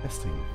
Testing.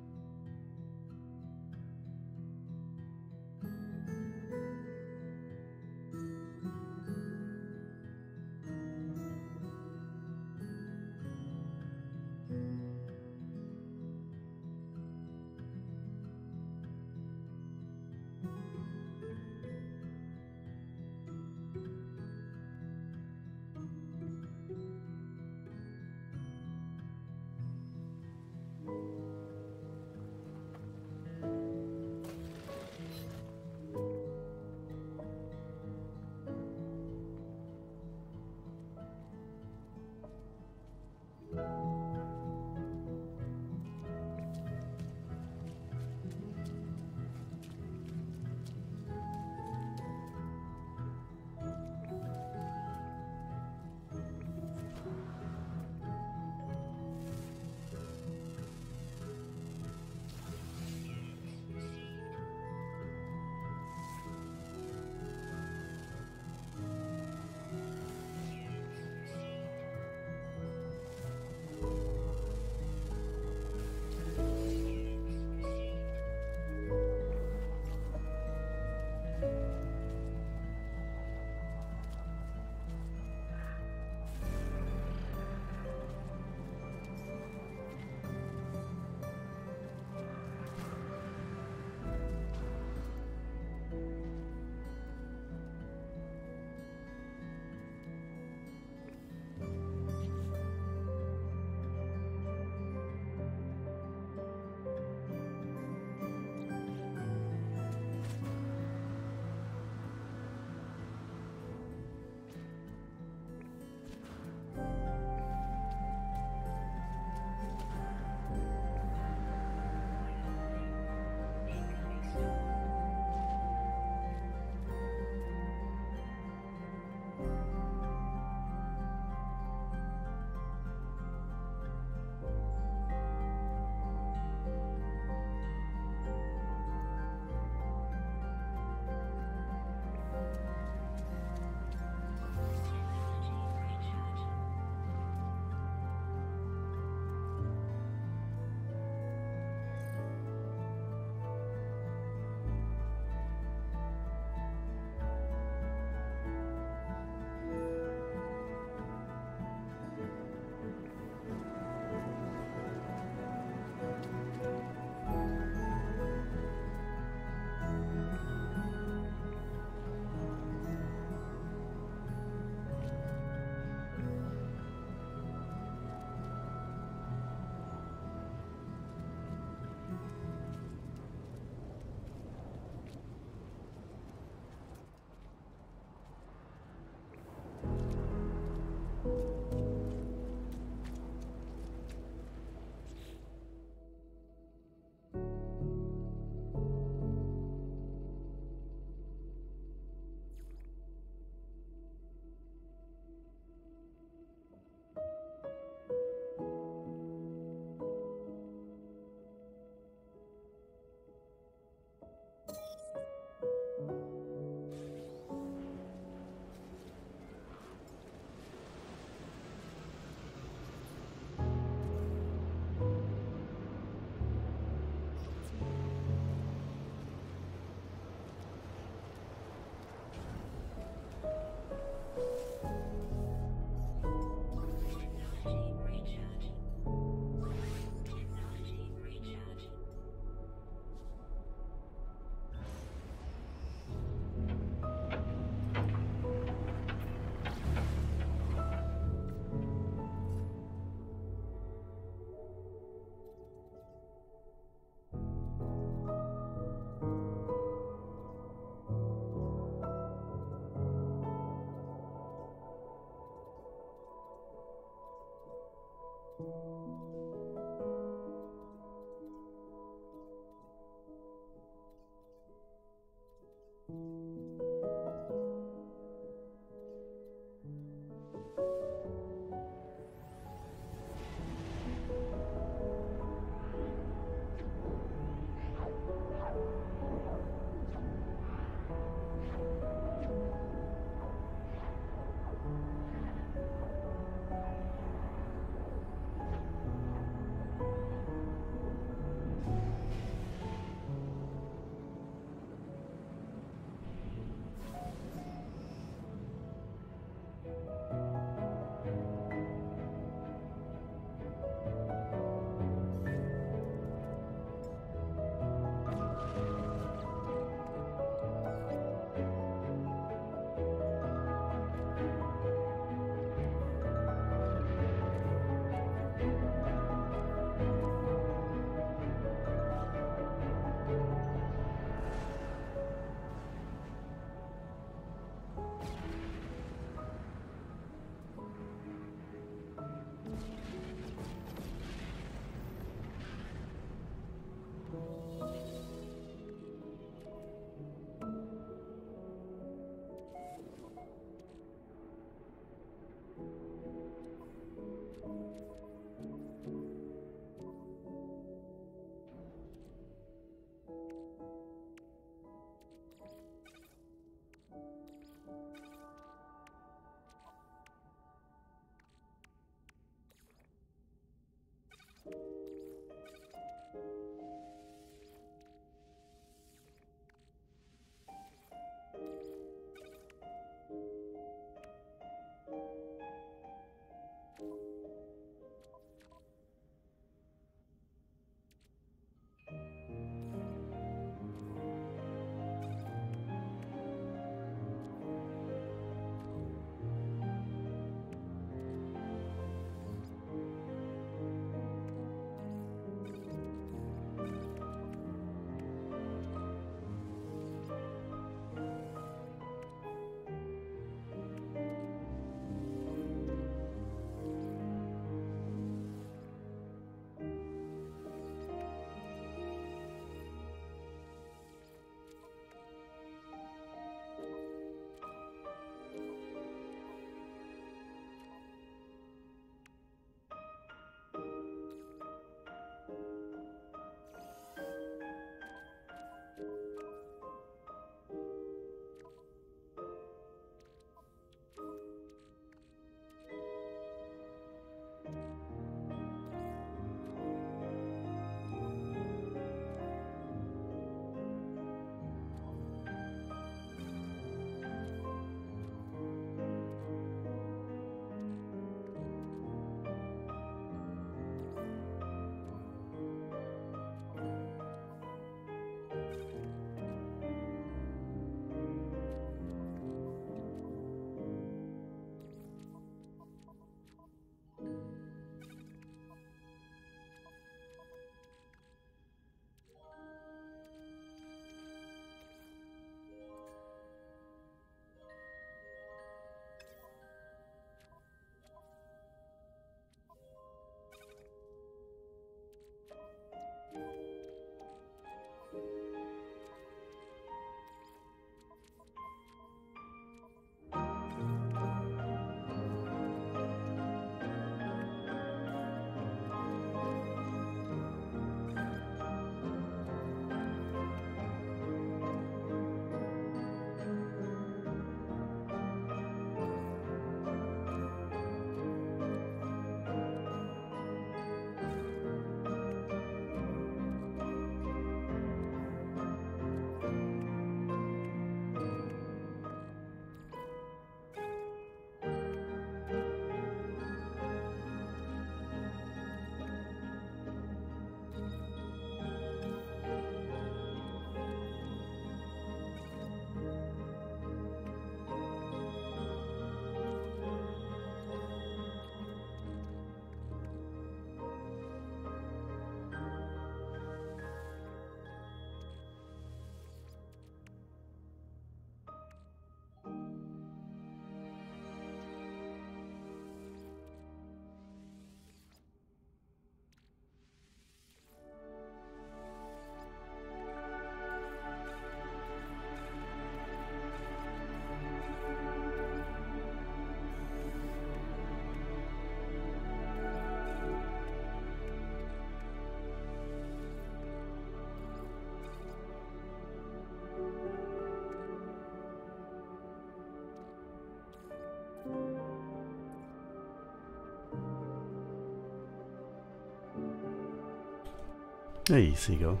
Hey, seagull.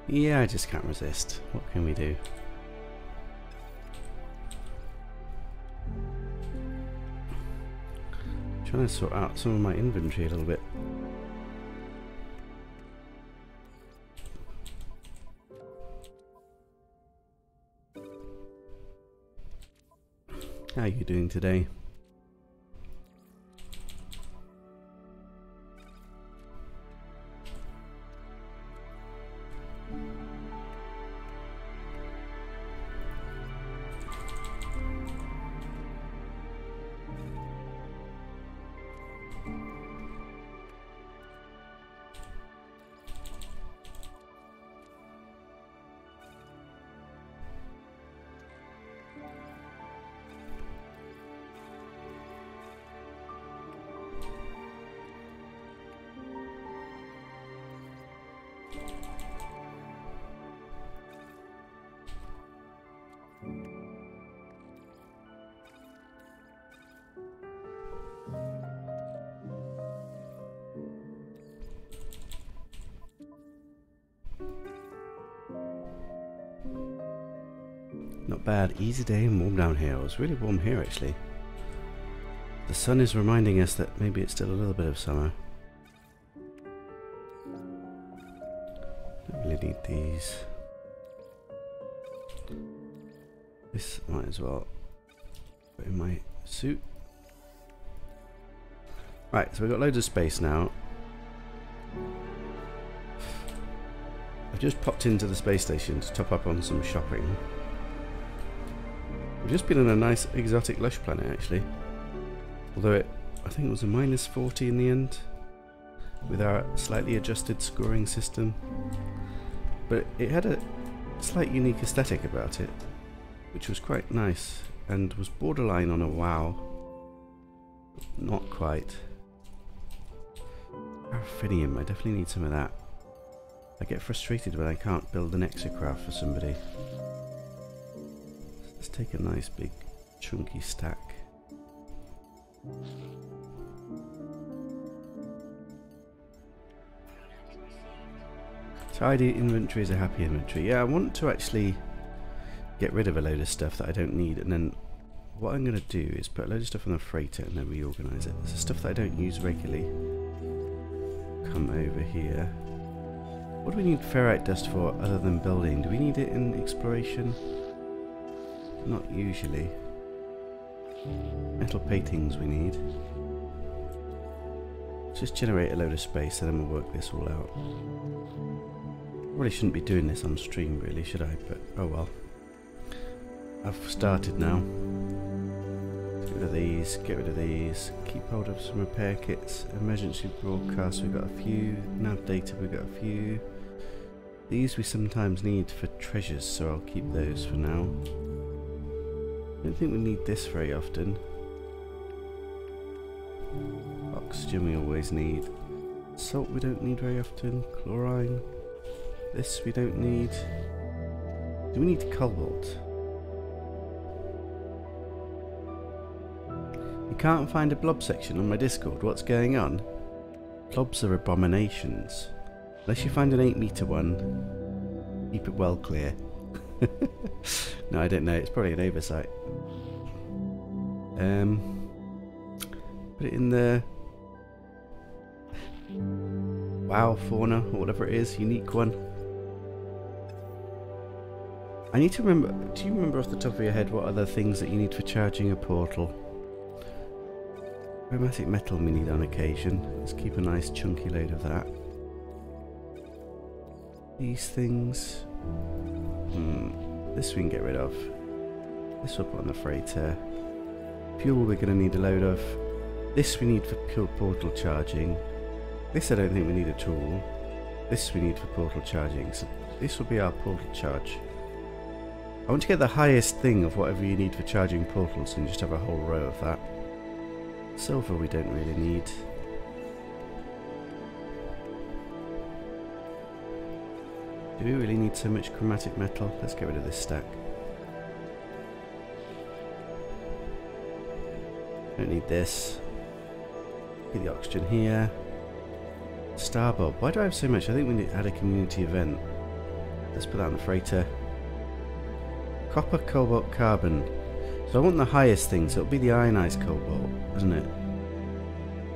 Yeah, I just can't resist. What can we do? Trying to sort out some of my inventory a little bit. How are you doing today? Not bad. Easy day and warm down here. It was really warm here actually. The sun is reminding us that maybe it's still a little bit of summer. Don't really need these. This might as well put in my suit. Right, so we've got loads of space now. I've just popped into the space station to top up on some shopping. We've just been on a nice exotic lush planet actually. Although I think it was a -40 in the end with our slightly adjusted scoring system. But it had a slight unique aesthetic about it, which was quite nice and was borderline on a wow. Not quite. Paraffinium, I definitely need some of that. I get frustrated when I can't build an exocraft for somebody. Let's take a nice big chunky stack. Tidy inventory is a happy inventory. Yeah, I want to actually get rid of a load of stuff that I don't need, and then what I'm going to do is put a load of stuff on the freighter and then reorganize it. So stuff that I don't use regularly come over here. What do we need ferrite dust for other than building? Do we need it in exploration? Not usually. Metal paintings we need. Let's just generate a load of space and then we'll work this all out. Probably shouldn't be doing this on stream really, should I? But oh well. I've started now. Get rid of these, get rid of these. Keep hold of some repair kits. Emergency broadcasts, we've got a few. Nav data, we've got a few. These we sometimes need for treasures, so I'll keep those for now. I don't think we need this very often. Oxygen we always need. Salt we don't need very often. Chlorine. This we don't need. Do we need cobalt? You can't find a blob section on my Discord. What's going on? Blobs are abominations. Unless you find an 8-meter one, keep it well clear. No, I don't know. It's probably an oversight. Put it in the wow fauna or whatever it is, unique one. I need to remember. Do you remember off the top of your head what other things that you need for charging a portal? Chromatic metal we need on occasion. Let's keep a nice chunky load of that. These things. This we can get rid of. This we'll put on the freighter. Fuel we're going to need a load of. This we need for pure portal charging. This I don't think we need at all. This we need for portal charging. So this will be our portal charge. I want to get the highest thing of whatever you need for charging portals and just have a whole row of that. Silver we don't really need. Do we really need so much chromatic metal? Let's get rid of this stack. Don't need this. Get the oxygen here. Starbob. Why do I have so much? I think we need to add a community event. Let's put that on the freighter. Copper, cobalt, carbon. So I want the highest thing, so it'll be the ionized cobalt, isn't it?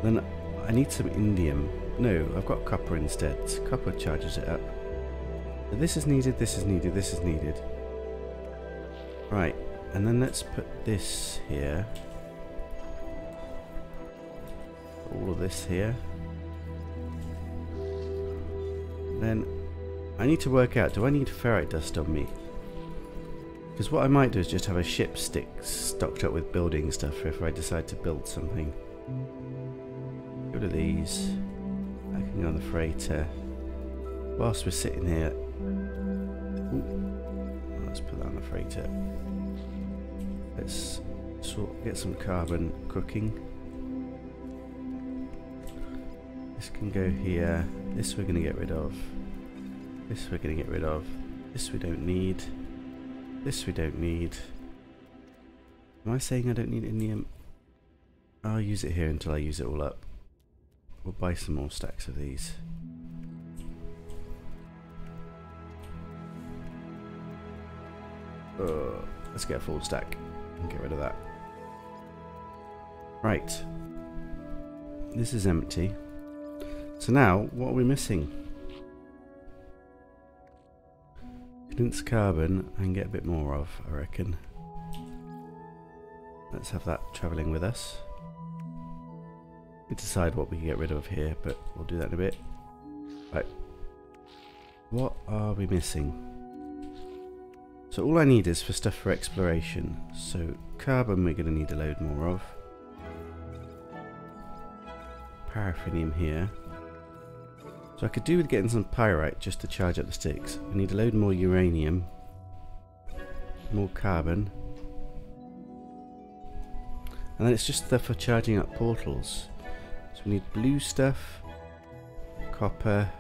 Then I need some indium. No, I've got copper instead. So copper charges it up. So this is needed, this is needed, this is needed. Right, and then let's put this here. All of this here. Then I need to work out, do I need ferrite dust on me? Because what I might do is just have a ship stocked up with building stuff for if I decide to build something. Get rid of these. I can go on the freighter. Whilst we're sitting here, ooh, let's put that on the freighter. Let's get some carbon cooking. This can go here. This we're going to get rid of. This we're going to get rid of. This we don't need. This we don't need. Am I saying I don't need indium? I'll use it here until I use it all up. We'll buy some more stacks of these. Let's get a full stack and get rid of that. Right. This is empty. So now, what are we missing? Condensed carbon I can get a bit more of, I reckon. Let's have that travelling with us. We decide what we can get rid of here, but we'll do that in a bit. Right. What are we missing? So all I need is for stuff for exploration. So carbon we're going to need a load more of. Paraffinium here. So I could do with getting some pyrite just to charge up the sticks. We need a load more uranium. More carbon. And then it's just stuff for charging up portals. So we need blue stuff, copper,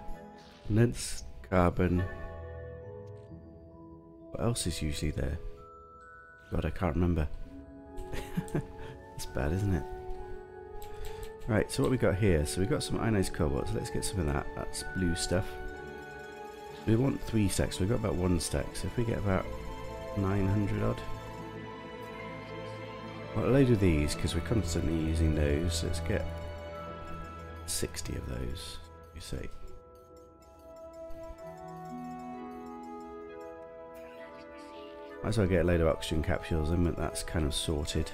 condensed carbon. What else is usually there? God, I can't remember. It's bad, isn't it? Right, so what we got here? So we've got some ionized cobalt, so let's get some of that. That's blue stuff. We want 3 stacks, so we've got about 1 stack. So if we get about 900 odd. Well, a load of these, because we're constantly using those. Let's get 60 of those, you say. Might as well get a load of oxygen capsules and that's kind of sorted.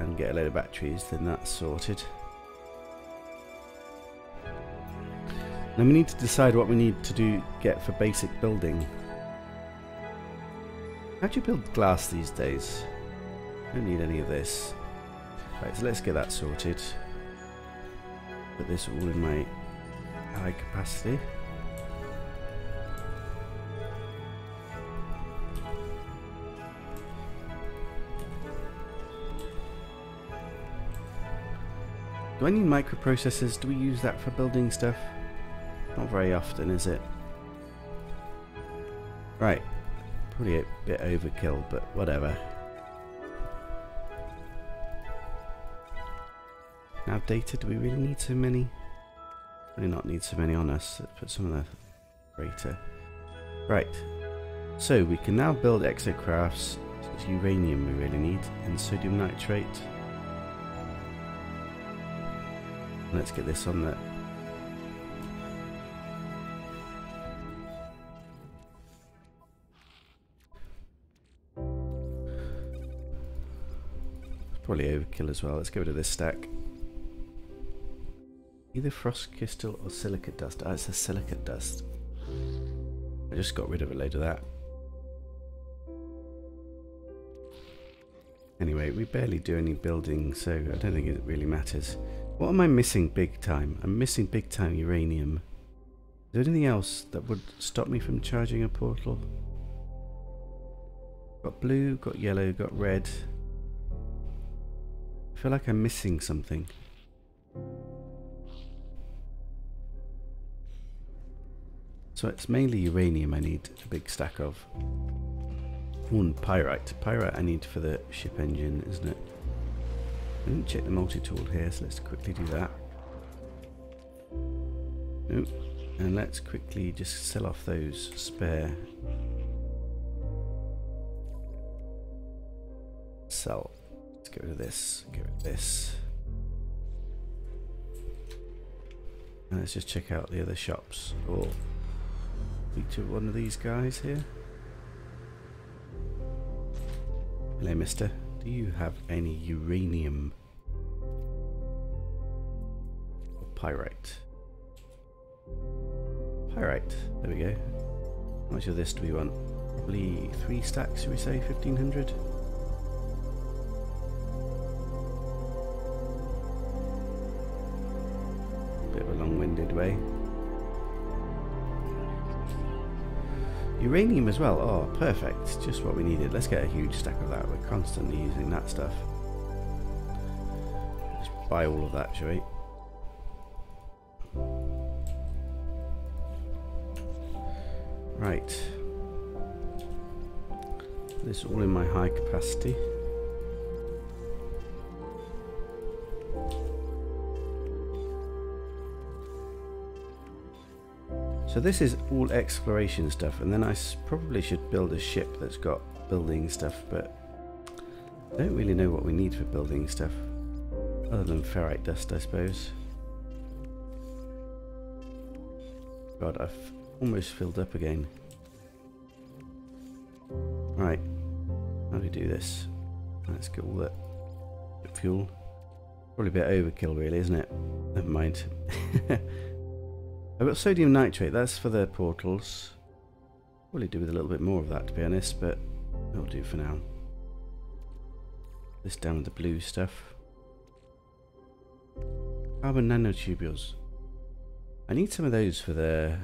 And get a load of batteries, then that's sorted. Then we need to decide what we need to get for basic building. How do you build glass these days? Don't need any of this. Right, so let's get that sorted. Put this all in my high capacity. Do I need microprocessors? Do we use that for building stuff? Not very often, is it? Right. Probably a bit overkill, but whatever. Now data, do we really need so many? Really not need so many on us. Let's put some of the freighter. Right. So we can now build exocrafts. It's uranium we really need, and sodium nitrate. Let's get this on there. Probably overkill as well. Let's get rid of this stack. Either frost crystal or silicate dust. Ah, it's a silicate dust. I just got rid of a load of that. Anyway, we barely do any building, so I don't think it really matters. What am I missing big time? I'm missing big time uranium. Is there anything else that would stop me from charging a portal? Got blue, got yellow, got red. I feel like I'm missing something. So it's mainly uranium I need a big stack of. Oh, and pyrite. Pyrite I need for the ship engine, isn't it? I didn't check the multi-tool here, so let's quickly do that. Nope. And let's quickly just sell off those spare. Sell. Let's get rid of this. Get rid of this. And let's just check out the other shops. Or feature one of these guys here. Hello, mister. Do you have any uranium? Or pyrite? Pyrite. There we go. How much of this do we want? Probably 3 stacks, should we say? 1500? Bit of a long-winded way. Uranium as well. Oh, perfect. Just what we needed. Let's get a huge stack of that. We're constantly using that stuff. Just buy all of that, shall we? Right. This all in my high capacity. So this is all exploration stuff, and then I probably should build a ship that's got building stuff, but I don't really know what we need for building stuff, other than ferrite dust, I suppose. God, I've almost filled up again. Right, how do we do this? Let's get all that fuel. Probably a bit overkill really, isn't it? Never mind. I've got sodium nitrate, that's for the portals. Probably do with a little bit more of that, to be honest, but it'll do for now. This down with the blue stuff. Carbon nanotubules. I need some of those for the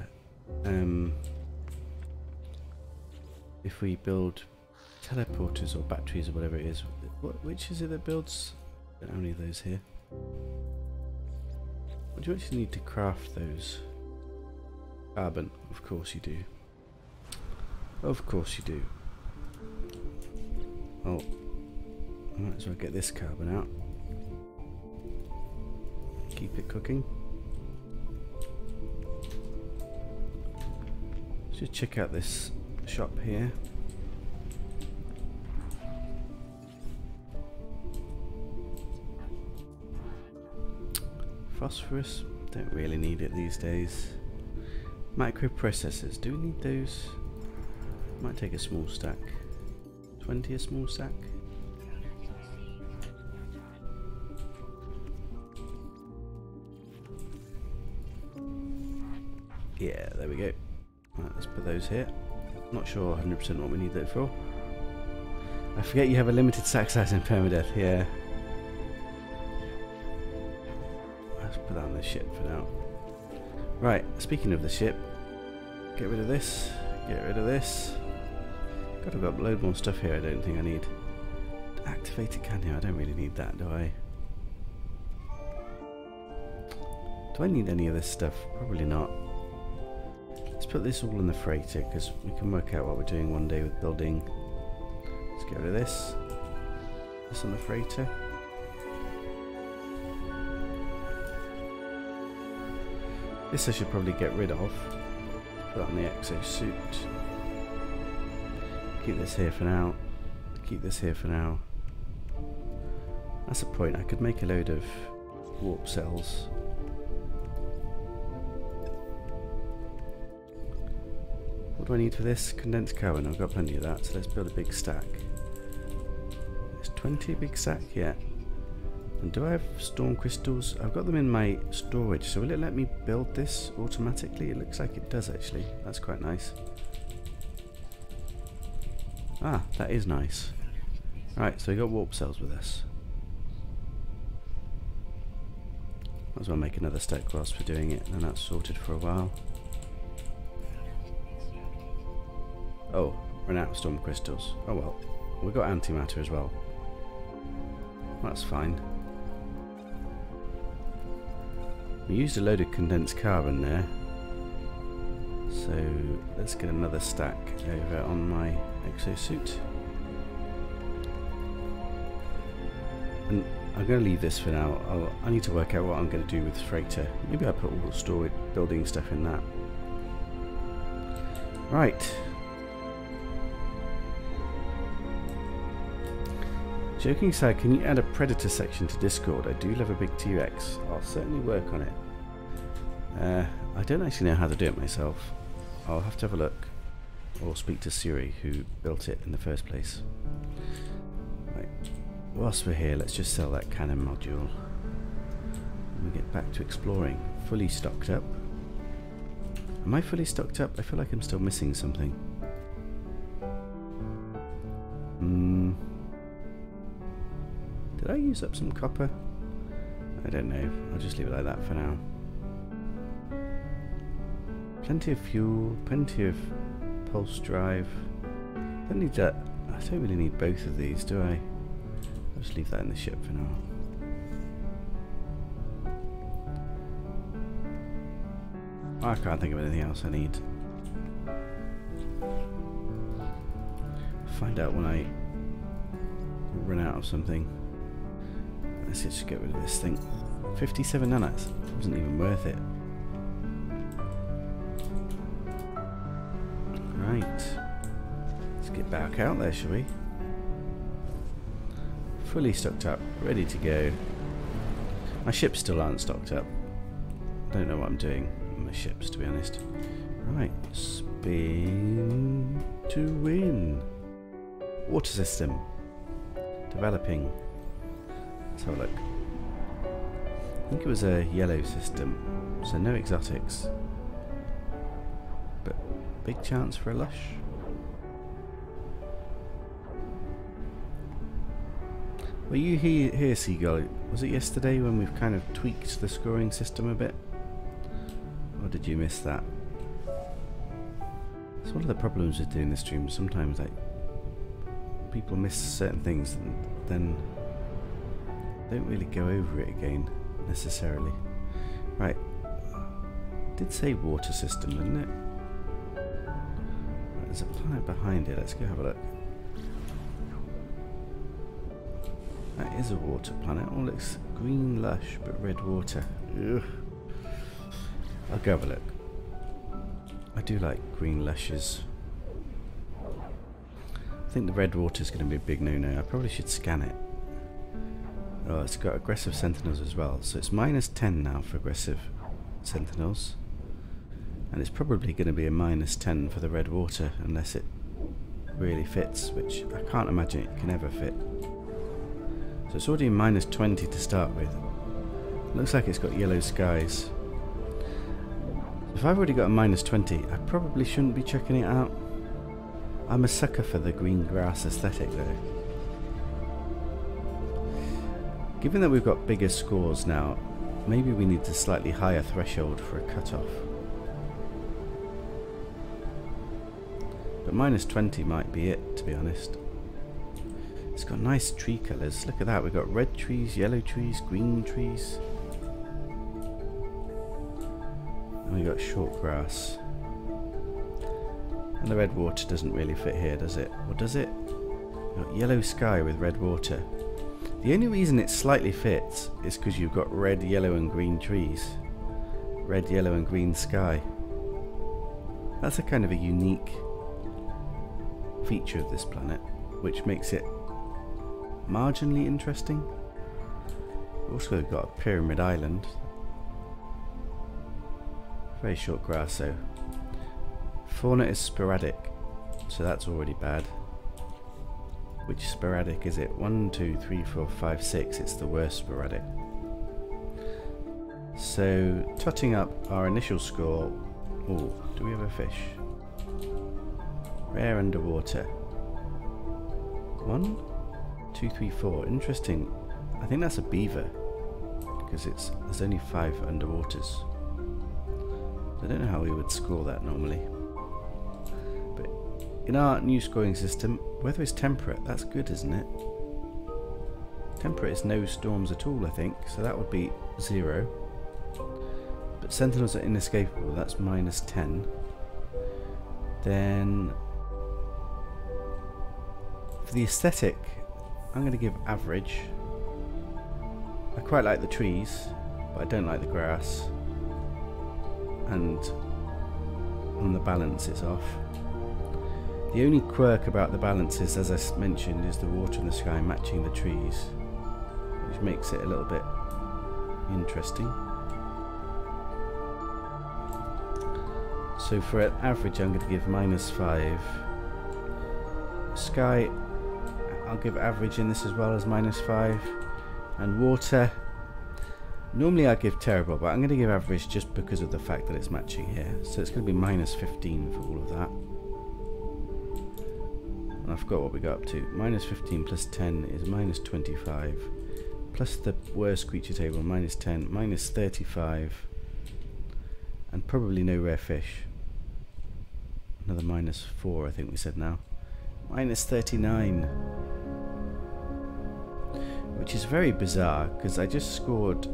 if we build teleporters or batteries or whatever it is. Which is it that builds? I don't have any of those here. What do you actually need to craft those? Carbon, of course you do. Of course you do. Oh, I might as well get this carbon out. Keep it cooking. Let's just check out this shop here. Phosphorus, don't really need it these days. Microprocessors, do we need those? Might take a small stack. 20 a small stack? Yeah, there we go. Right, let's put those here. Not sure 100% what we need that for. I forget you have a limited stack size in permadeath, yeah. Let's put that on the ship for now. Right, speaking of the ship, get rid of this, get rid of this. God, I've got a load more stuff here I don't think I need. Activated canyon, I don't really need that, do I? Do I need any of this stuff? Probably not. Let's put this all in the freighter, because we can work out what we're doing one day with building. Let's get rid of this. This on the freighter. This I should probably get rid of. Put that on the exosuit. Keep this here for now. Keep this here for now. That's a point. I could make a load of warp cells. What do I need for this? Condensed carbon. I've got plenty of that, so let's build a big stack. Is 20 a big stack? Yeah. And do I have storm crystals? I've got them in my storage, so will it let me build this automatically? It looks like it does actually. That's quite nice. Ah, that is nice. Right, so we got warp cells with us. Might as well make another stack whilst we're doing it, and that's sorted for a while. Oh, run out of storm crystals. Oh well. We've got antimatter as well. That's fine. We used a load of condensed carbon there. So let's get another stack over on my exosuit. And I'm going to leave this for now. I need to work out what I'm going to do with freighter. Maybe I put all the storage building stuff in that. Right. Joking aside, can you add a predator section to Discord? I do love a big T-Rex. I'll certainly work on it. I don't actually know how to do it myself. I'll have to have a look. Or speak to Siri, who built it in the first place. Right. Whilst we're here, let's just sell that cannon module. And we get back to exploring. Fully stocked up. Am I fully stocked up? I feel like I'm still missing something. Did I use up some copper? I don't know. I'll just leave it like that for now. Plenty of fuel, plenty of pulse drive. Don't need that. I don't really need both of these, do I? I'll just leave that in the ship for now. I can't think of anything else I need. Find out when I run out of something. Let's just get rid of this thing. 57 nanites. Wasn't even worth it. Right. Let's get back out there, shall we? Fully stocked up, ready to go. My ships still aren't stocked up. Don't know what I'm doing with my ships, to be honest. Right. Spin to win. Water system. Developing. Let's have a look. I think it was a yellow system, so no exotics. But big chance for a lush. Were you here, Seagull? Was it yesterday when we've kind of tweaked the scoring system a bit? Or did you miss that? It's one of the problems with doing the stream. Sometimes like people miss certain things and then don't really go over it again necessarily. Right. It did say water system, didn't it? Right, there's a planet behind it. Let's go have a look. That is a water planet. Oh, looks green lush but red water. Ugh. I'll go have a look. I do like green lushes. I think the red water is going to be a big no-no. I probably should scan it. Oh, it's got aggressive sentinels as well. So it's -10 now for aggressive sentinels. And it's probably going to be a -10 for the red water unless it really fits, which I can't imagine it can ever fit. So it's already -20 to start with. Looks like it's got yellow skies. If I've already got a -20, I probably shouldn't be checking it out. I'm a sucker for the green grass aesthetic though. Given that we've got bigger scores now, maybe we need a slightly higher threshold for a cutoff. But -20 might be it, to be honest. It's got nice tree colours. Look at that. We've got red trees, yellow trees, green trees. And we've got short grass. And the red water doesn't really fit here, does it? Or does it? We've got yellow sky with red water. The only reason it slightly fits is because you've got red, yellow and green trees. Red, yellow and green sky. That's a kind of a unique feature of this planet, which makes it marginally interesting. Also we've got a pyramid island. Very short grass though. Fauna is sporadic, so that's already bad. Which sporadic is it? 1, 2, 3, 4, 5, 6. It's the worst sporadic. So, totting up our initial score. Oh, do we have a fish? Rare underwater. 1, 2, 3, 4. Interesting. I think that's a beaver. Because there's only 5 underwaters. I don't know how we would score that normally. But in our new scoring system, weather is temperate. That's good, isn't it? Temperate is no storms at all, I think. So that would be 0. But sentinels are inescapable. That's -10. Then for the aesthetic, I'm going to give average. I quite like the trees, but I don't like the grass. And on the balance it's off. The only quirk about the balance is, as I mentioned, is the water and the sky matching the trees, which makes it a little bit interesting. So for an average I'm going to give -5. Sky, I'll give average in this as well as -5. And water, normally I give terrible, but I'm going to give average just because of the fact that it's matching here. So it's going to be -15 for all of that. And I forgot what we got up to. -15 plus 10 is -25. Plus the worst creature table, -10, -35. And probably no rare fish. Another -4 I think we said now. -39. Which is very bizarre, because I just scored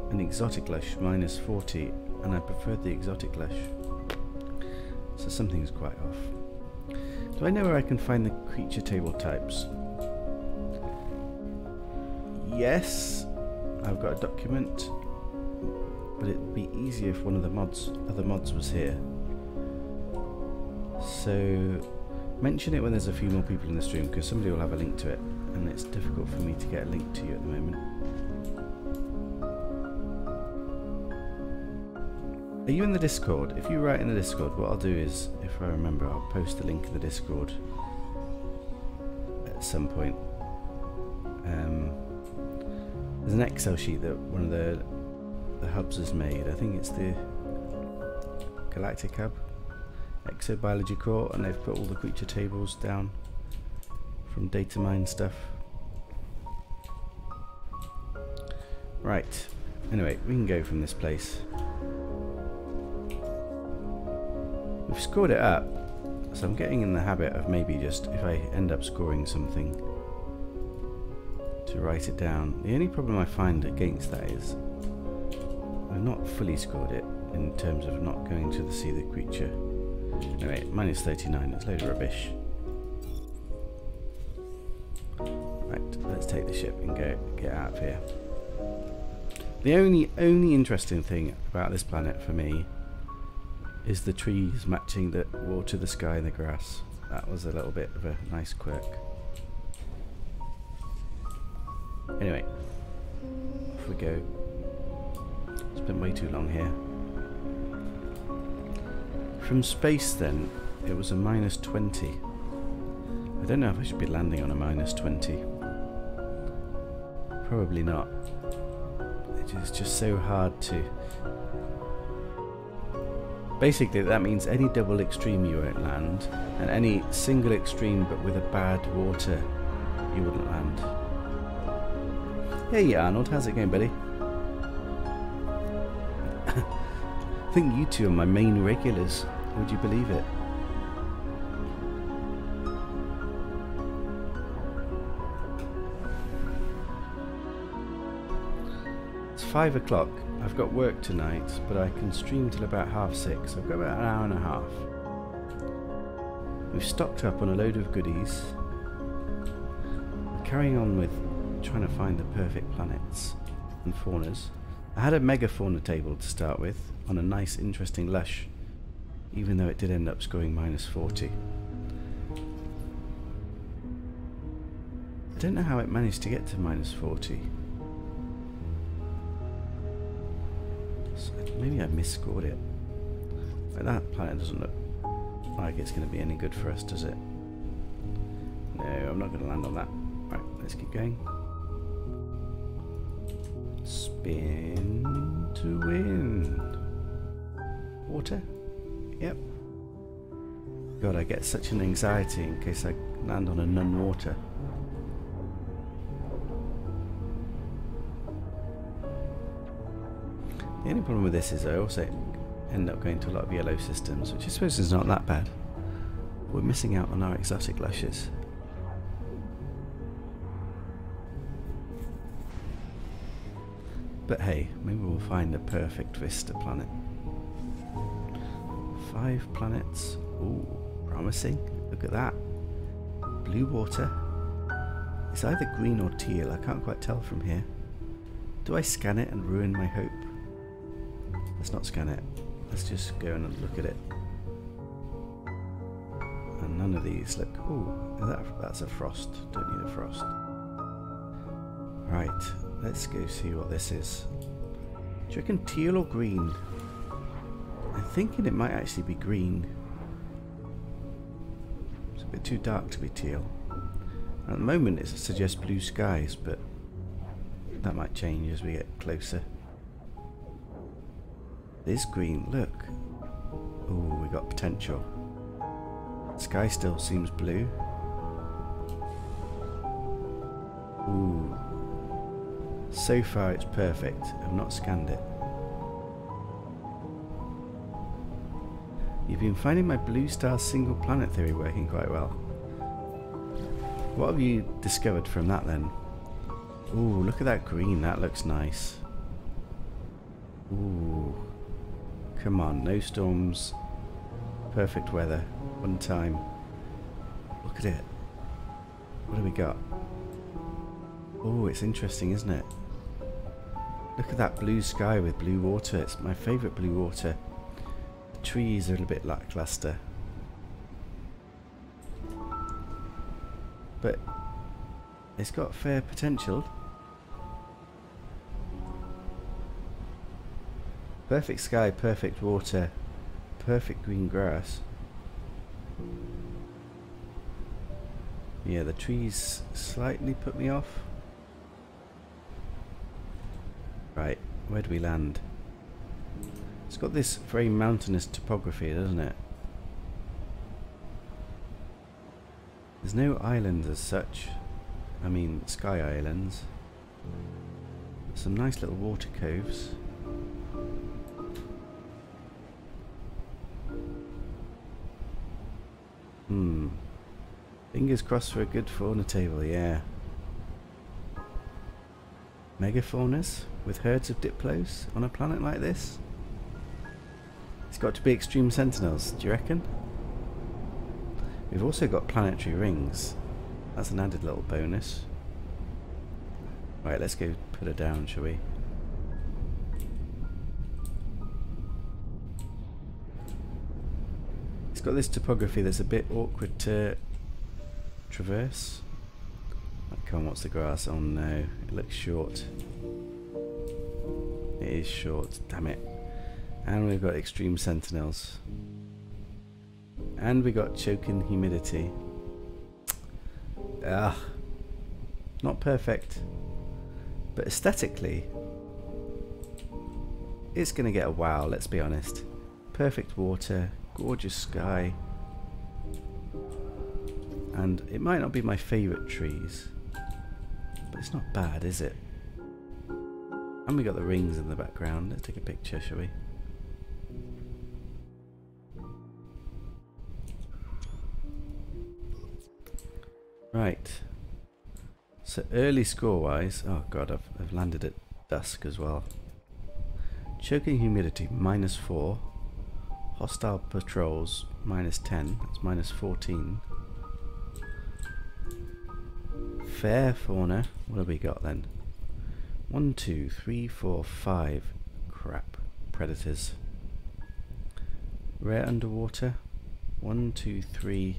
an exotic lush -40 and I preferred the exotic lush. So something's quite off. Do I know where I can find the creature table types? Yes, I've got a document, but it'd be easier if one of the other mods was here. So mention it when there's a few more people in the stream, because somebody will have a link to it, and it's difficult for me to get a link to you at the moment. Are you in the Discord? If you write in the Discord, what I'll do is, if I remember, I'll post the link in the Discord at some point. There's an Excel sheet that one of the hubs has made. I think it's the Galactic Hub, Exobiology Core, and they've put all the creature tables down from data mine stuff. Right, anyway, we can go from this place. We've scored it up, so I'm getting in the habit of maybe just, if I end up scoring something, to write it down. The only problem I find against that is I've not fully scored it in terms of not going to see the creature. Anyway, -39, that's a load of rubbish. Right, let's take the ship and get out of here. The only interesting thing about this planet for me is the trees matching the water, the sky and the grass. That was a little bit of a nice quirk. Anyway, off we go. Spent way too long here. From space then, it was a -20. I don't know if I should be landing on a -20. Probably not. It's just so hard to... Basically that means any double extreme you won't land, and any single extreme but with a bad water you wouldn't land. Hey Arnold, how's it going, buddy? I think you two are my main regulars, would you believe it? It's 5 o'clock. I've got work tonight, but I can stream till about 6:30. I've got about an hour and a half. We've stocked up on a load of goodies. We're carrying on with trying to find the perfect planets and faunas. I had a mega fauna table to start with on a nice interesting lush, even though it did end up scoring -40. I don't know how it managed to get to -40. So maybe I misscored it. But that planet doesn't look like it's going to be any good for us, does it? No, I'm not going to land on that. Right, let's keep going. Spin to win. Water? Yep. God, I get such an anxiety in case I land on a non-water. The only problem with this is I also end up going to a lot of yellow systems, which I suppose is not that bad. We're missing out on our exotic lushes. But hey, maybe we'll find the perfect Vista planet. 5 planets. Ooh, promising. Look at that. Blue water. It's either green or teal. I can't quite tell from here. Do I scan it and ruin my hope? Let's not scan it. Let's just go and look at it. And none of these look... Ooh, that's a frost. Don't need a frost. Right, let's go see what this is. Do you reckon teal or green? I'm thinking it might actually be green. It's a bit too dark to be teal. At the moment it suggests blue skies, but that might change as we get closer. This green, look. Ooh, we got potential. Sky still seems blue. Ooh. So far it's perfect. I've not scanned it. You've been finding my blue star single planet theory working quite well. What have you discovered from that then? Ooh, look at that green. That looks nice. Ooh. Come on, no storms. Perfect weather. One time. Look at it. What do we got? Oh, it's interesting, isn't it? Look at that blue sky with blue water. It's my favourite blue water. The trees are a little bit lackluster. But it's got fair potential. Perfect sky, perfect water, perfect green grass. Yeah, the trees slightly put me off. Right, where do we land? It's got this very mountainous topography, doesn't it? There's no islands as such. I mean, sky islands. Some nice little water coves. Fingers crossed for a good fauna table, yeah. Megafaunas with herds of diplos on a planet like this? It's got to be extreme sentinels, do you reckon? We've also got planetary rings. That's an added little bonus. Right, let's go put her down, shall we? It's got this topography that's a bit awkward to traverse. Oh, come on, what's the grass? Oh no, it looks short. It is short, damn it. And we've got extreme sentinels. And we got choking humidity. Ah, not perfect. But aesthetically, it's going to get a wow, let's be honest. Perfect water, gorgeous sky. And it might not be my favourite trees, but it's not bad, is it? And we got the rings in the background. Let's take a picture, shall we? Right. So early score-wise, oh god, I've landed at dusk as well. Choking humidity -4. Hostile patrols -10. That's -14. Fair fauna. What have we got then? 1, 2, 3, 4, 5. Crap. Predators. Rare underwater. 1, 2, 3,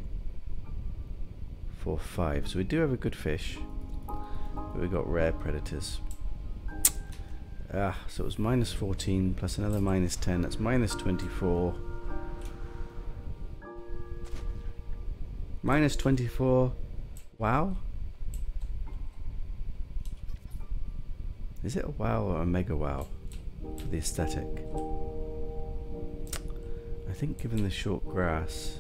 4, 5. So we do have a good fish. But we've got rare predators. So it was -14 plus another -10. That's -24. -24. Wow. Is it a wow or a mega wow for the aesthetic? I think given the short grass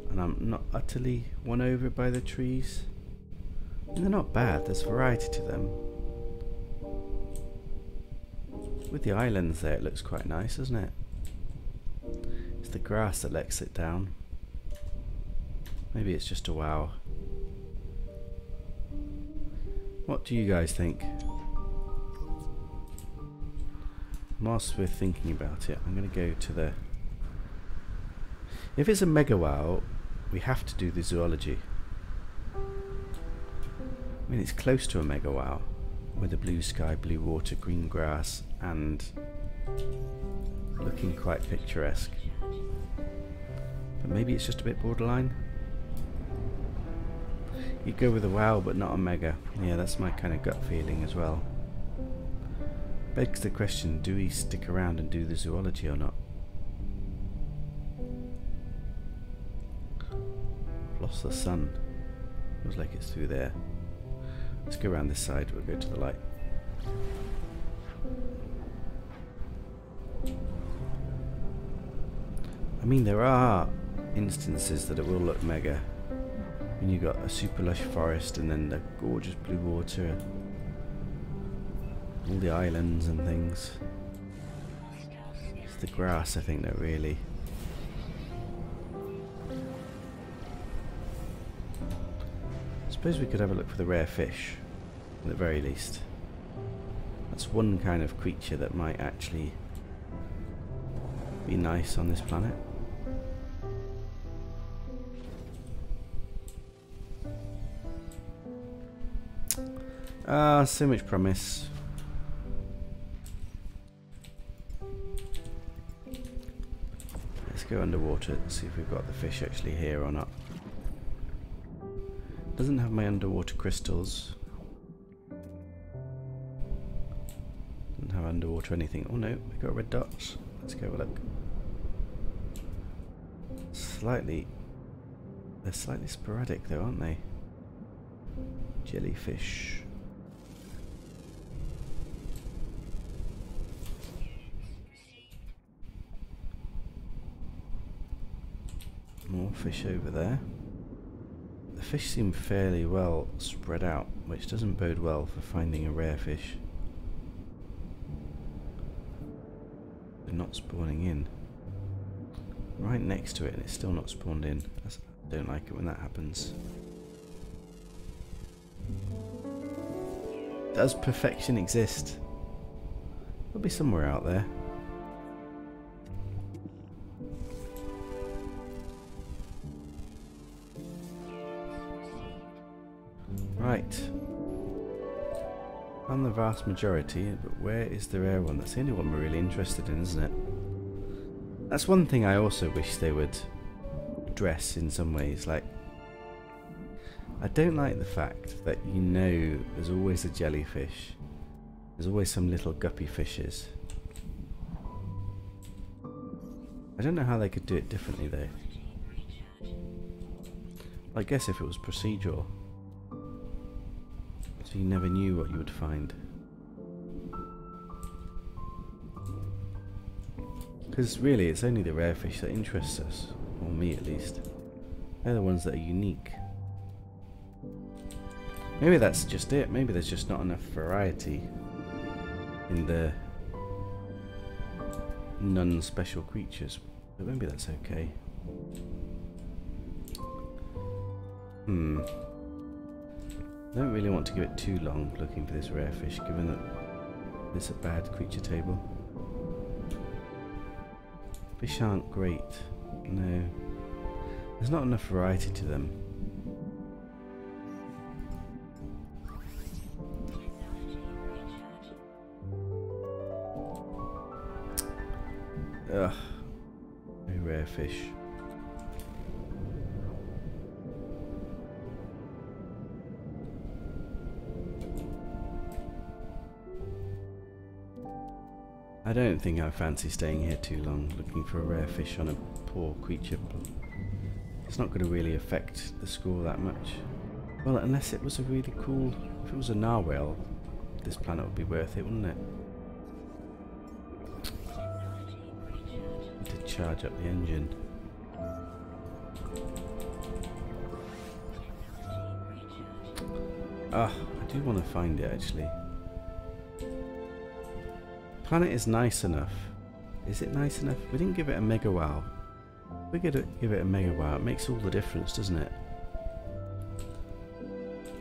and I'm not utterly won over by the trees, and they're not bad, there's variety to them. With the islands there it looks quite nice, doesn't it? It's the grass that lets it down. Maybe it's just a wow. What do you guys think? Whilst we're thinking about it, I'm going to go to the... If it's a mega wow, we have to do the zoology. I mean, it's close to a mega wow. with the blue sky, blue water, green grass, and looking quite picturesque. But maybe it's just a bit borderline. You'd go with a wow, but not a mega. Yeah, that's my kind of gut feeling as well. Begs the question, do we stick around and do the zoology or not? Lost the sun. Feels like it's through there. Let's go around this side, we'll go to the light. I mean, there are instances that it will look mega. When you've got a super lush forest and then the gorgeous blue water, all the islands and things. It's the grass, I think, that really... I suppose we could have a look for the rare fish, at the very least. That's one kind of creature that might actually be nice on this planet. Ah, so much promise. Let's go underwater and see if we've got the fish actually here or not. Doesn't have my underwater crystals. Doesn't have underwater anything. Oh no, we've got red dots. Let's go have a look. They're slightly sporadic though, aren't they? Jellyfish. More fish over there. The fish seem fairly well spread out, which doesn't bode well for finding a rare fish. They're not spawning in. Right next to it and it's still not spawned in. I don't like it when that happens. Does perfection exist? It'll be somewhere out there. Right. Found the vast majority, but where is the rare one? That's the only one we're really interested in, isn't it? That's one thing I also wish they would address in some ways. Like, I don't like the fact that you know there's always a jellyfish. There's always some little guppy fishes. I don't know how they could do it differently though. I guess if it was procedural. So you never knew what you would find. Because really it's only the rare fish that interests us, or me at least. They're the ones that are unique. Maybe that's just it, maybe there's just not enough variety in the non-special creatures, but maybe that's okay. I don't really want to give it too long looking for this rare fish, given that it's a bad creature table. Fish aren't great. No. There's not enough variety to them. Ugh. No rare fish. I don't think I fancy staying here too long looking for a rare fish on a poor creature. It's not going to really affect the score that much. Well, unless it was a really cool... If it was a narwhal, this planet would be worth it, wouldn't it? Need to charge up the engine. Ah, I do want to find it actually. Planet is nice enough. Is it nice enough? We didn't give it a mega wow. We give it a mega wow. It makes all the difference, doesn't it?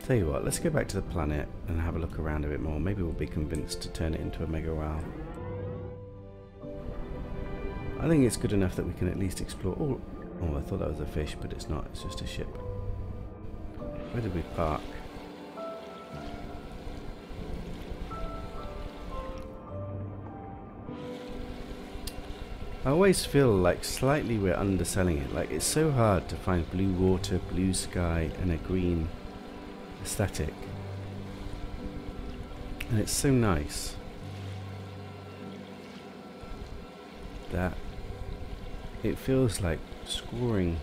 Tell you what, let's go back to the planet and have a look around a bit more. Maybe we'll be convinced to turn it into a mega wow. I think it's good enough that we can at least explore. Oh, I thought that was a fish, but it's not. It's just a ship. Where did we park? I always feel like slightly we're underselling it. Like, it's so hard to find blue water, blue sky, and a green aesthetic. And it's so nice that it feels like scoring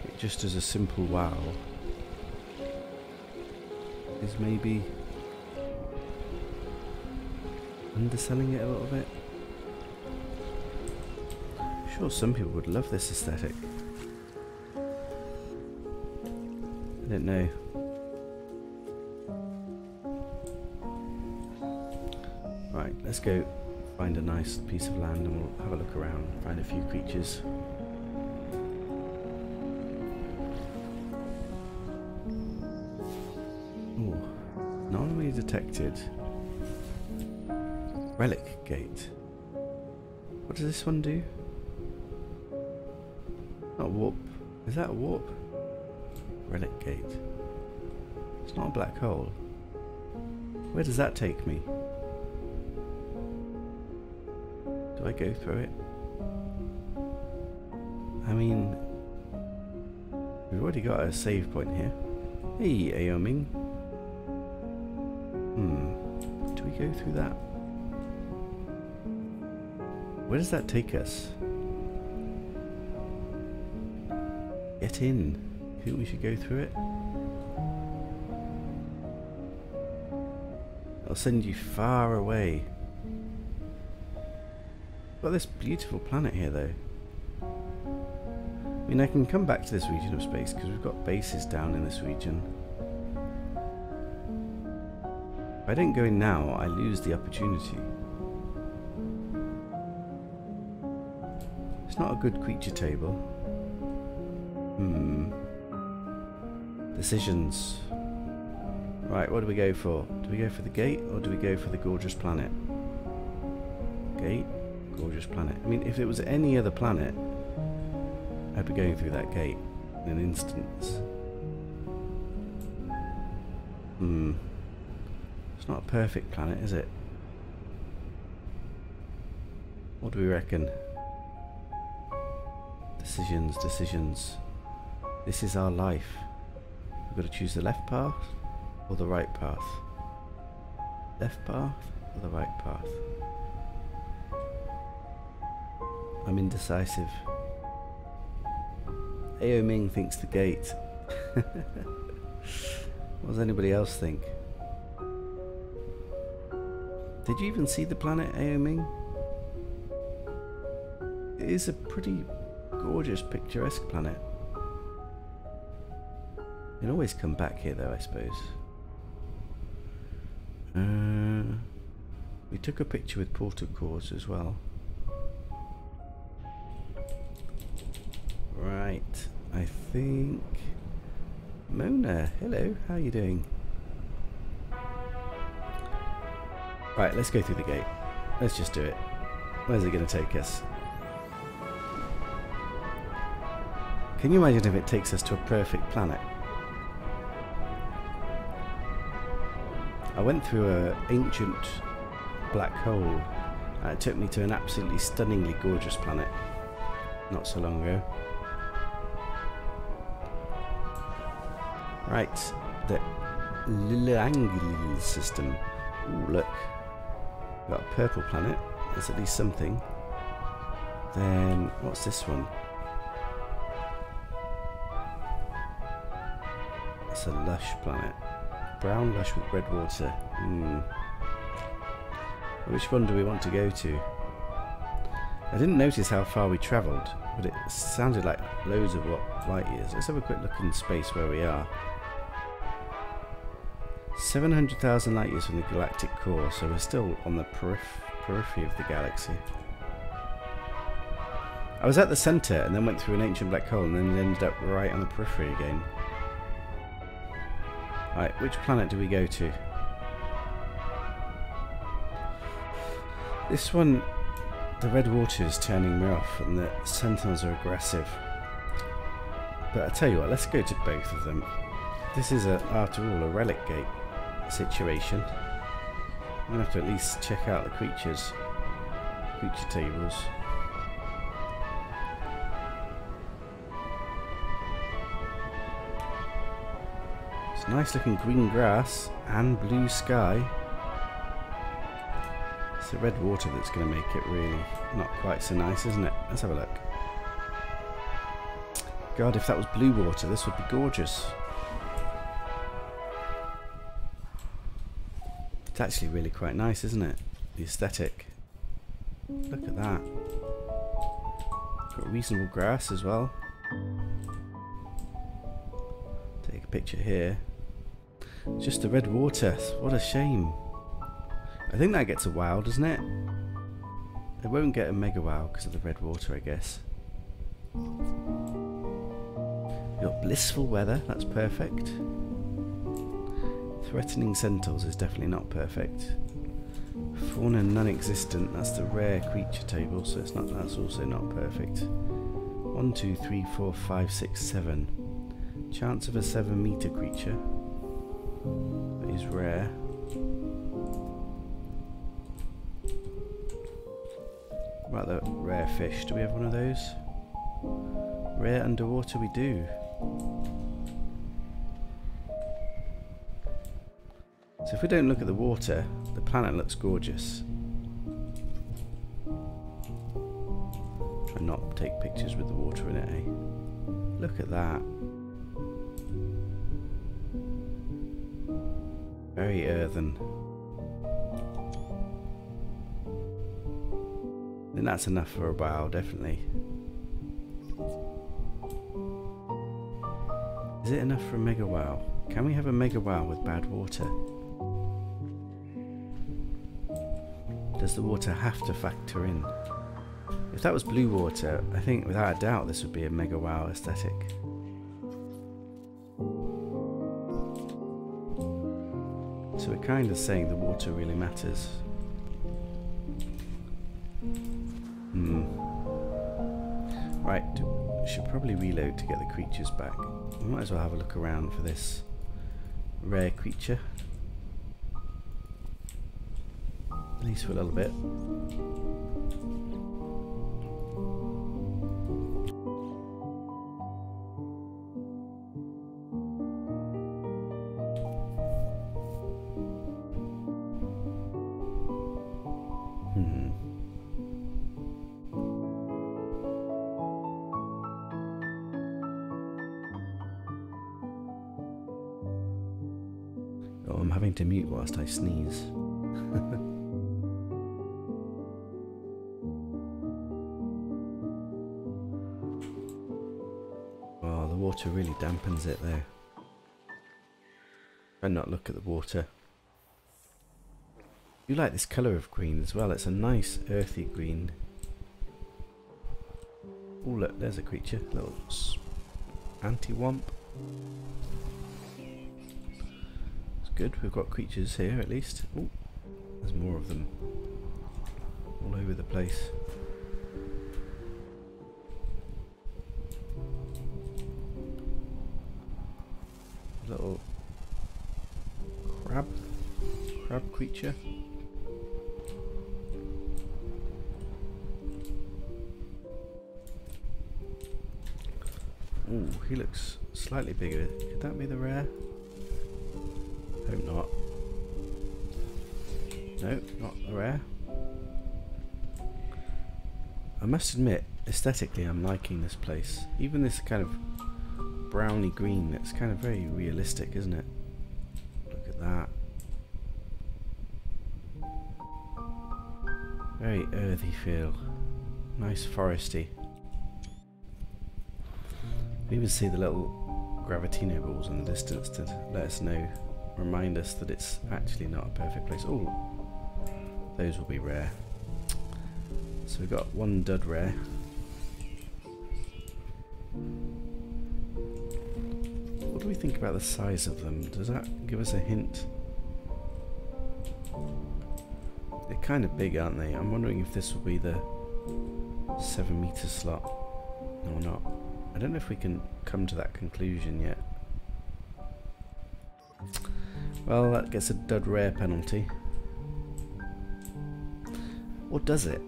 it just as a simple wow is maybe underselling it a little bit. Sure, some people would love this aesthetic. I don't know. Right, let's go find a nice piece of land and we'll have a look around, find a few creatures. Ooh, anomaly detected. Relic gate. What does this one do? Not warp. Is that a warp? Relic gate. It's not a black hole. Where does that take me? Do I go through it? I mean, we've already got a save point here. Hey, Aoming. Do we go through that? Where does that take us? Get in. I think we should go through it. I'll send you far away. Got this beautiful planet here though. I mean, I can come back to this region of space because we've got bases down in this region. If I don't go in now, I lose the opportunity. It's not a good creature table. Decisions. Right, what do we go for? Do we go for the gate or do we go for the gorgeous planet? Gate, gorgeous planet. I mean, if it was any other planet, I'd be going through that gate in an instant. It's not a perfect planet, is it? What do we reckon? Decisions, decisions. This is our life. We've got to choose the left path or the right path. Left path or the right path. I'm indecisive. Aoming thinks the gate. What does anybody else think? Did you even see the planet, Aoming? It is a pretty gorgeous, picturesque planet. You'll always come back here though, I suppose. We took a picture with portal cores as well. Right, I think... Mona, hello, how are you doing? Right, let's go through the gate. Let's just do it. Where's it going to take us? Can you imagine if it takes us to a perfect planet? I went through an ancient black hole and it took me to an absolutely stunningly gorgeous planet not so long ago. Right, the Lilangil system. Ooh, look. We've got a purple planet. That's at least something. Then, what's this one? It's a lush planet. Brown lush with red water. Which one do we want to go to? I didn't notice how far we travelled, but it sounded like loads of light years. Let's have a quick look in space where we are. 700,000 light years from the galactic core, so we're still on the periphery of the galaxy. I was at the centre and then went through an ancient black hole and then ended up right on the periphery again. Right, which planet do we go to? This one, the red water is turning me off and the sentinels are aggressive. But I tell you what, let's go to both of them. This is, after all, a relic gate situation. I'm going to have to at least check out the creature tables. It's nice looking green grass and blue sky. It's the red water that's going to make it really not quite so nice, isn't it? Let's have a look. God, if that was blue water, this would be gorgeous. It's actually really quite nice, isn't it? The aesthetic. Look at that. Got reasonable grass as well. Take a picture here. Just the red water. What a shame. I think that gets a wow, doesn't it? It won't get a mega wow because of the red water, I guess. We've got blissful weather. That's perfect. Threatening centaurs is definitely not perfect. Fauna non-existent, that's the rare creature table, so it's not. That's also not perfect. 1, 2, 3, 4, 5, 6, 7. Chance of a 7-meter creature that is rare. What about the rare fish? Do we have one of those? Rare underwater, we do. So if we don't look at the water, the planet looks gorgeous. Try not to take pictures with the water in it, eh? Look at that. Very earthen. I think that's enough for a wow, definitely. Is it enough for a mega wow? Can we have a mega wow with bad water? Does the water have to factor in? If that was blue water, I think without a doubt this would be a mega wow aesthetic. So we're kind of saying the water really matters. Right, should probably reload to get the creatures back. We might as well have a look around for this rare creature. At least for a little bit. Oh, I'm having to mute whilst I sneeze. Oh, the water really dampens it though. Try not look at the water. I do like this colour of green as well. It's a nice earthy green. Oh look, there's a creature. Little anti-womp. It's good, we've got creatures here at least. Oh, there's more of them. All over the place. Little crab creature. Ooh, he looks slightly bigger. Could that be the rare? Hope not. No, not the rare. I must admit, aesthetically I'm liking this place. Even this kind of browny green, it's kind of very realistic, isn't it? Look at that. Very earthy feel. Nice foresty. You can even see the little gravitino balls in the distance to let us know, remind us that it's actually not a perfect place. Oh, those will be rare. So we've got one dud rare. What do we think about the size of them? Does that give us a hint? They're kind of big, aren't they? I'm wondering if this will be the 7-meter slot or not. I don't know if we can come to that conclusion yet. Well, that gets a dud rare penalty. Or does it?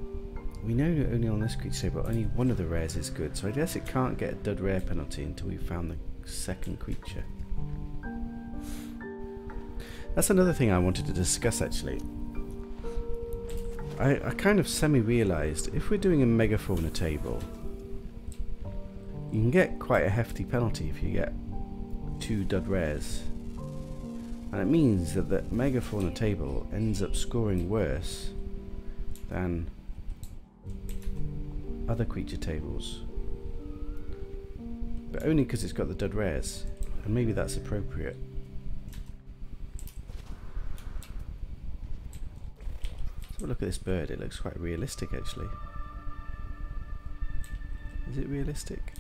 We know only on this creature table only one of the rares is good, so I guess it can't get a dud rare penalty until we've found the second creature. That's another thing I wanted to discuss actually. I kind of semi-realised if we're doing a megafauna table, you can get quite a hefty penalty if you get 2 dud rares. And it means that the megafauna table ends up scoring worse than other creature tables. But only because it's got the dud rares, and maybe that's appropriate. So look at this bird, it looks quite realistic actually. Is it realistic?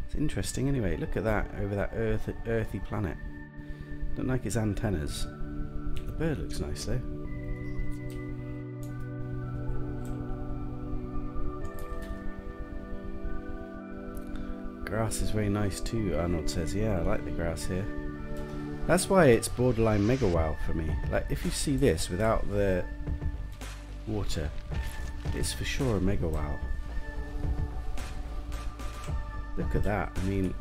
It's interesting anyway, look at that over that earthy planet. Don't like its antennas. The bird looks nice though. Grass is very nice too, Arnold says. Yeah, I like the grass here. That's why it's borderline mega wow for me. Like if you see this without the water, it's for sure a mega wow. Look at that, I mean,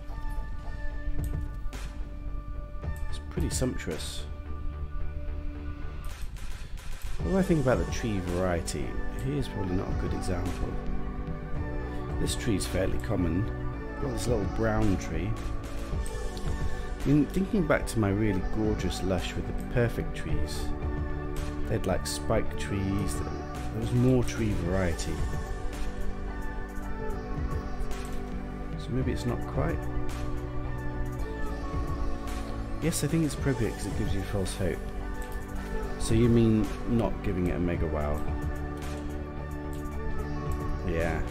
it's pretty sumptuous. What do I think about the tree variety? Here's probably not a good example. This tree's fairly common. Got this little brown tree. I mean, thinking back to my really gorgeous lush with the perfect trees, they had like spike trees, there was more tree variety. So maybe it's not quite. Yes, I think it's appropriate because it gives you false hope. So you mean not giving it a mega wow? Yeah.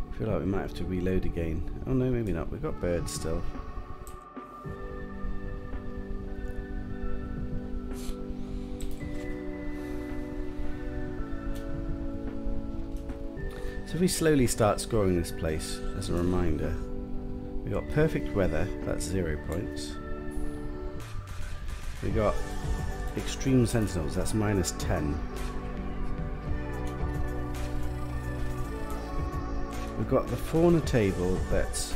I feel like we might have to reload again. Oh no, maybe not. We've got birds still. So if we slowly start scoring this place, as a reminder, we got perfect weather, that's 0 points. We got extreme sentinels, that's -10. We've got the fauna table that's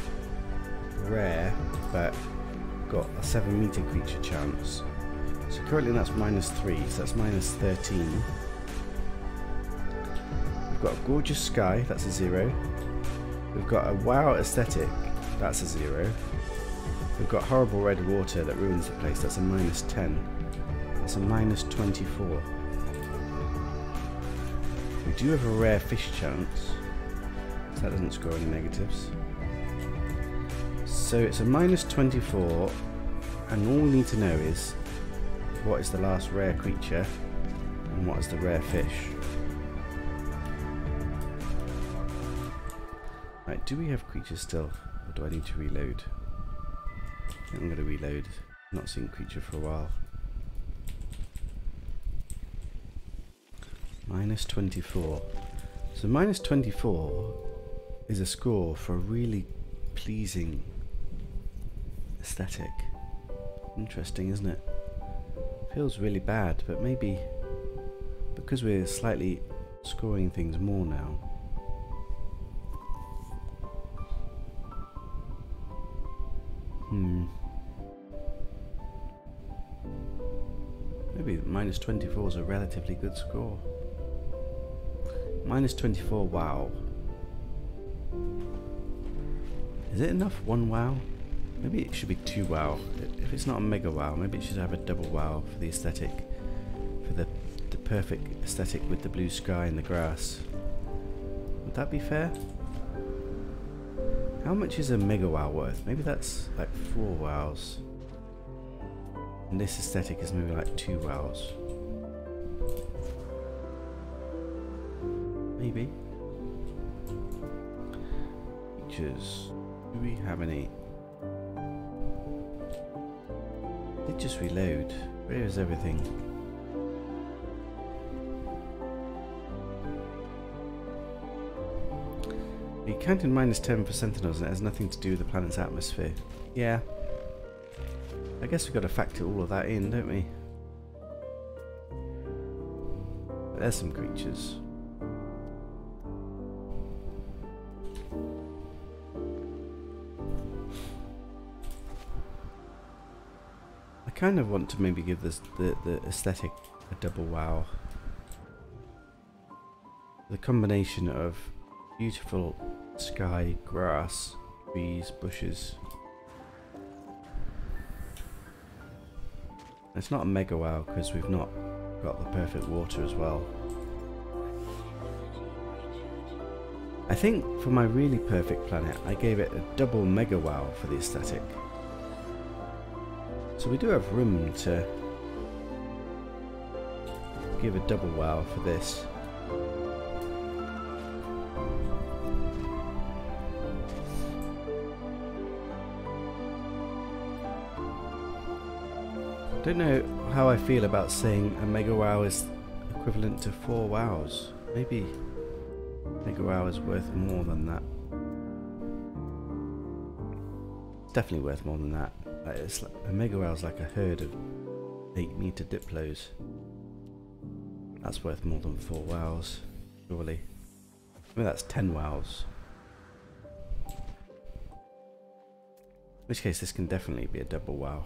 rare, but got a 7-meter creature chance. So currently that's -3, so that's -13. We've got a gorgeous sky, that's a 0. We've got a wow aesthetic, that's a 0. We've got horrible red water that ruins the place, that's a -10. That's a -24. We do have a rare fish chance. That doesn't score any negatives. So it's a -24, and all we need to know is what is the last rare creature and what is the rare fish. Right, do we have creatures still, or do I need to reload? I think I'm going to reload. Not seen creature for a while. -24. So -24 is a score for a really pleasing aesthetic. Interesting, isn't it? Feels really bad, but maybe because we're slightly scoring things more now. Maybe -24 is a relatively good score. -24, wow. Is it enough? 1 wow? Maybe it should be 2 wow. If it's not a mega wow, maybe it should have a double wow for the aesthetic. For the perfect aesthetic with the blue sky and the grass. Would that be fair? How much is a mega wow worth? Maybe that's like 4 wows. And this aesthetic is maybe like 2 wows. Maybe. Features. Do we have any? Did just reload. Where is everything? We counted -10 for sentinels and it has nothing to do with the planet's atmosphere. Yeah. I guess we've got to factor all of that in, don't we? There's some creatures. I kind of want to maybe give this the aesthetic a double wow. The combination of beautiful sky, grass, trees, bushes. It's not a mega wow because we've not got the perfect water as well. I think for my really perfect planet I gave it a double mega wow for the aesthetic. So we do have room to give a double wow for this. I don't know how I feel about saying a mega wow is equivalent to 4 wows. Maybe mega wow is worth more than that. It's definitely worth more than that. It's like, a mega wow is like a herd of 8-meter diplos. That's worth more than 4 wows, surely. I mean, that's 10 wows. In which case this can definitely be a double wow.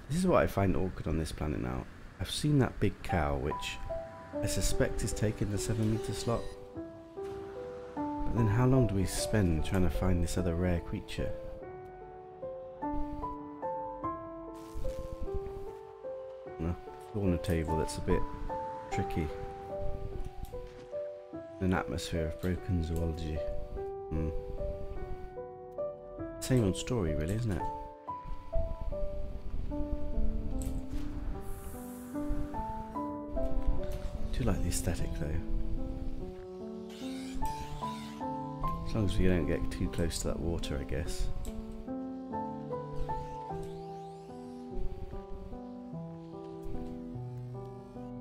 This is what I find awkward on this planet now. I've seen that big cow, which I suspect is taking the 7-meter slot. But then how long do we spend trying to find this other rare creature? No, fauna table that's a bit tricky. An atmosphere of broken zoology. Same old story really, isn't it? I do like the aesthetic though. As long as we don't get too close to that water, I guess.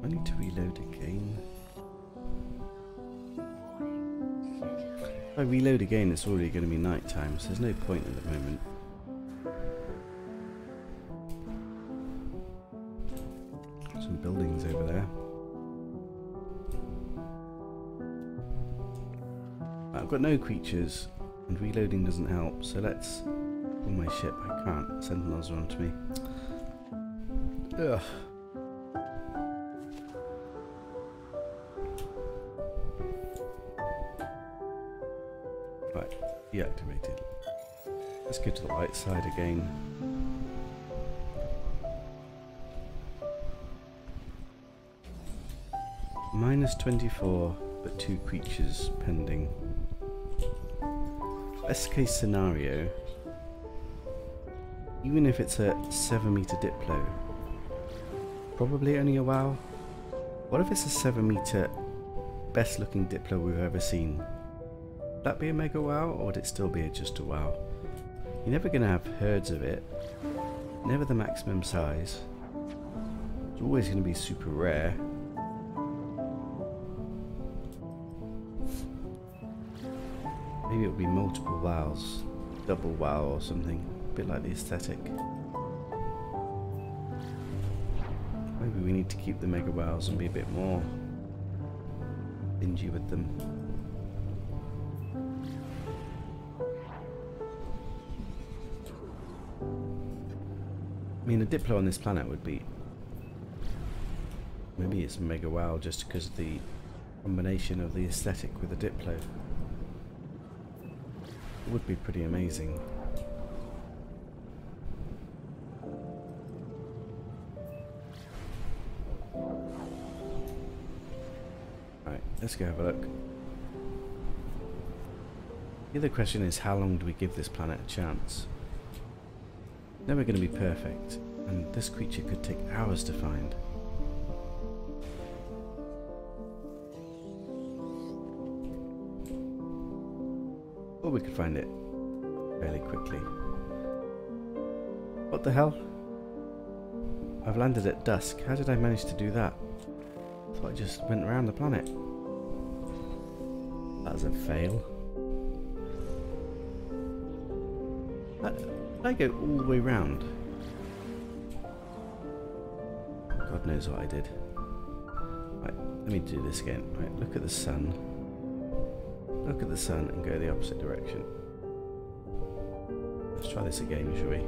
I need to reload again. If I reload again, it's already going to be night time, so there's no point at the moment. Some buildings over there. I've got no creatures, and reloading doesn't help, so let's... on my ship, I can't. Sentinels are onto me. Ugh. Right, deactivated. Let's go to the light side again. -24, but 2 creatures pending. Best case scenario, even if it's a 7-meter diplo, probably only a wow. What if it's a 7-meter best looking diplo we've ever seen? Would that be a mega wow, or would it still be just a wow? You're never going to have herds of it, never the maximum size. It's always going to be super rare. Maybe it'll be multiple wows, double wow or something, a bit like the aesthetic. Maybe we need to keep the mega wows and be a bit more stingy with them. I mean, a diplo on this planet would be... maybe it's a mega wow just because of the combination of the aesthetic with the diplo. It would be pretty amazing. Right, let's go have a look. The other question is, how long do we give this planet a chance? Never going to be perfect, and this creature could take hours to find. Or we could find it fairly quickly. What the hell? I've landed at dusk. How did I manage to do that? I thought I just went around the planet. That's a fail. Did I go all the way round? God knows what I did. Right, let me do this again. Right, look at the sun. Look at the sun and go the opposite direction. Let's try this again, shall we?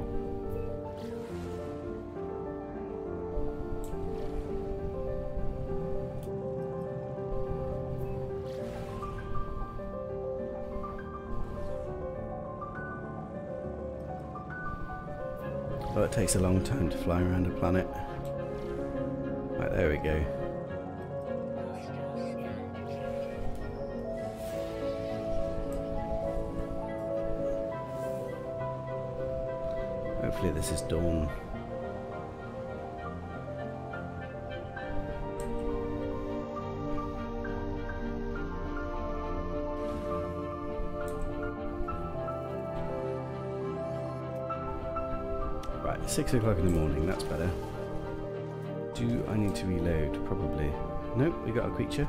Well, it takes a long time to fly around a planet. Right, there we go. Hopefully this is dawn. Right, 6 o'clock in the morning, that's better. Do I need to reload? Probably. Nope, we got a creature.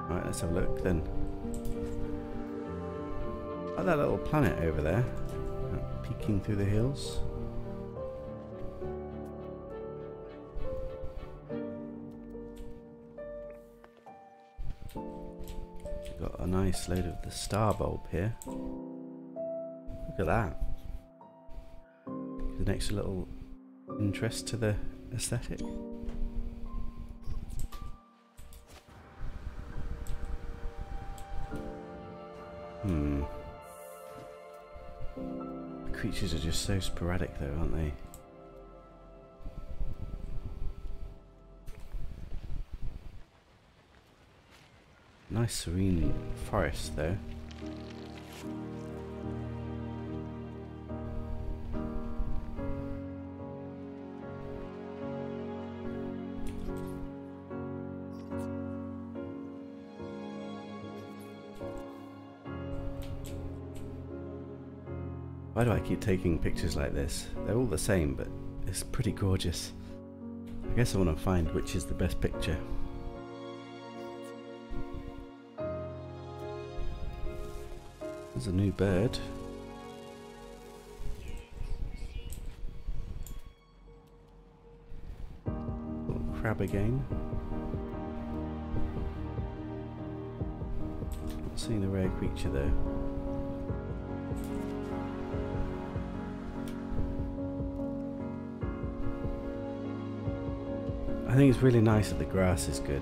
Right, let's have a look then. Oh, that little planet over there, peeking through the hills. Got a nice load of the star bulb here. Look at that. An extra little interest to the aesthetic. The creatures are just so sporadic though, aren't they? Nice serene forest though. Why do I keep taking pictures like this? They're all the same, but it's pretty gorgeous. I guess I want to find which is the best picture. There's a new bird. Little crab again. Not seeing a rare creature though. I think it's really nice that the grass is good.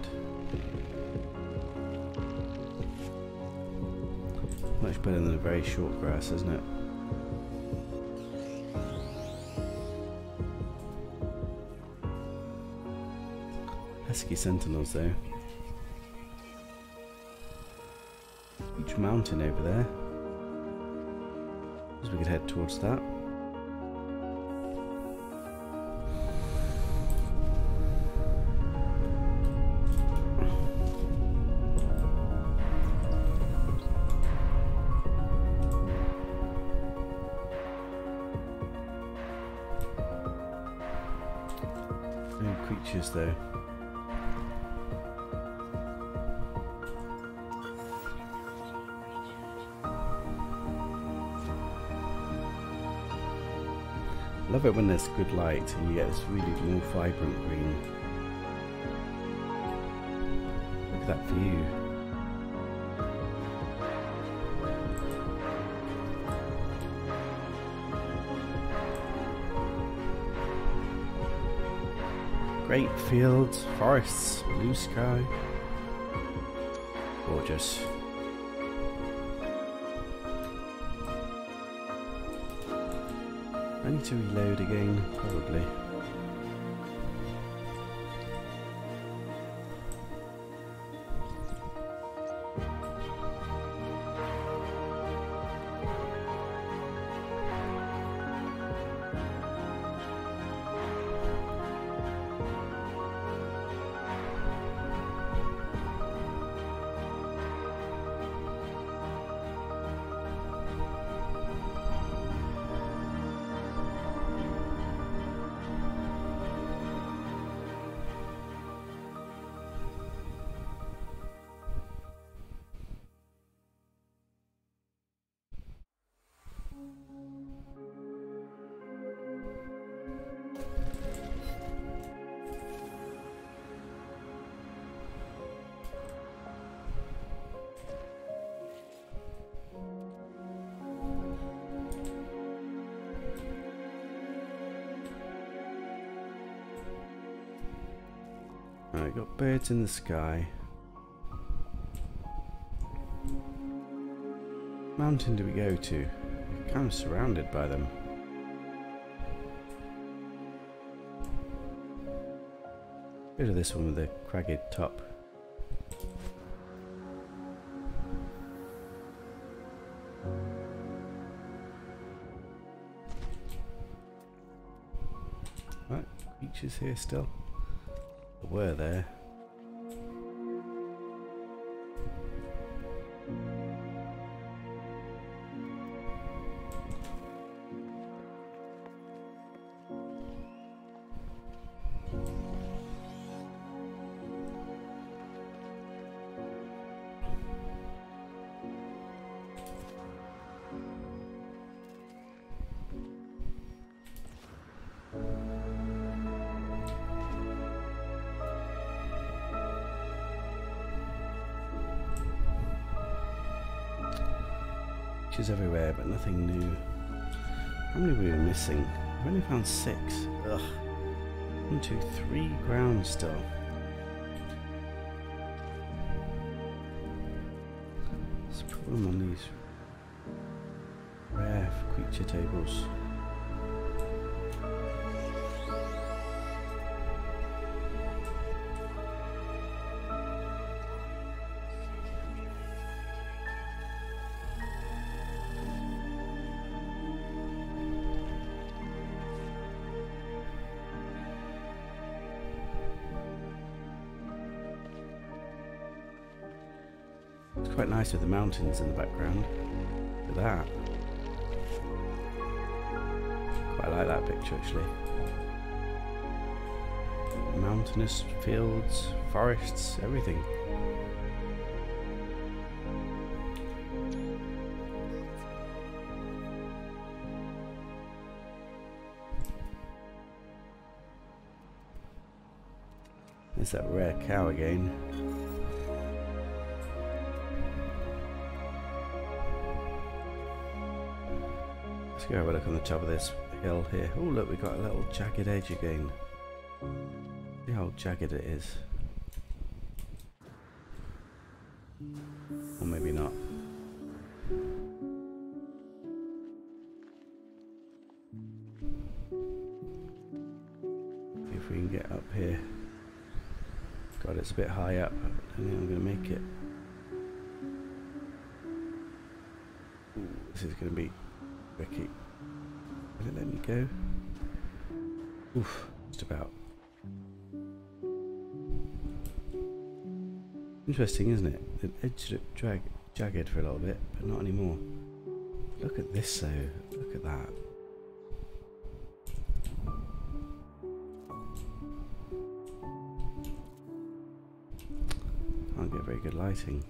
Much better than a very short grass, isn't it? Pesky sentinels though. Huge mountain over there. As we could head towards that. No creatures though. I love it when there's good light and you get this really more vibrant green. Look at that view. Great fields, forests, blue sky. Gorgeous. I need to reload again, probably. Right, got birds in the sky. Mountain do we go to? We're kind of surrounded by them. Go to this one with the cragged top. Right, creatures here still. Or were there? Everywhere, but nothing new. How many were we missing? I've only found 6. Ugh. 1, 2, 3 grounds still. Let's put them on these rare creature tables. Quite nice with the mountains in the background. Look at that. Quite like that picture actually. Mountainous fields, forests, everything. There's that rare cow again. Let's go have a look on the top of this hill here. Oh look, we've got a little jagged edge again. See how jagged it is. Or maybe not. See if we can get up here. God, it's a bit high up. I don't think I'm going to make it. Ooh, this is going to be tricky. Will it let me go? Oof, just about. Interesting, isn't it? The edge looked jagged for a little bit, but not anymore. Look at this though. Look at that. Can't get very good lighting.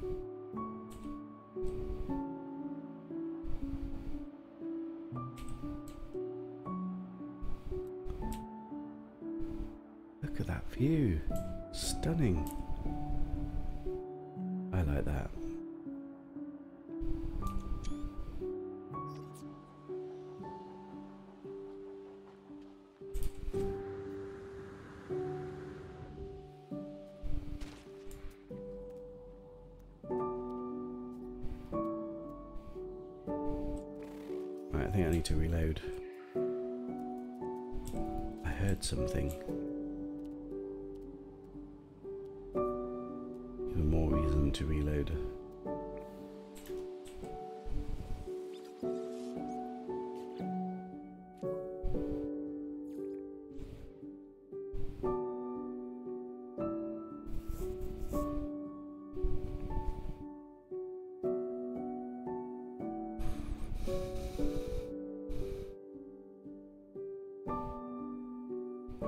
Look at that view. Stunning. I like that. Right, I think I need to reload. I heard something. Even more reason to reload.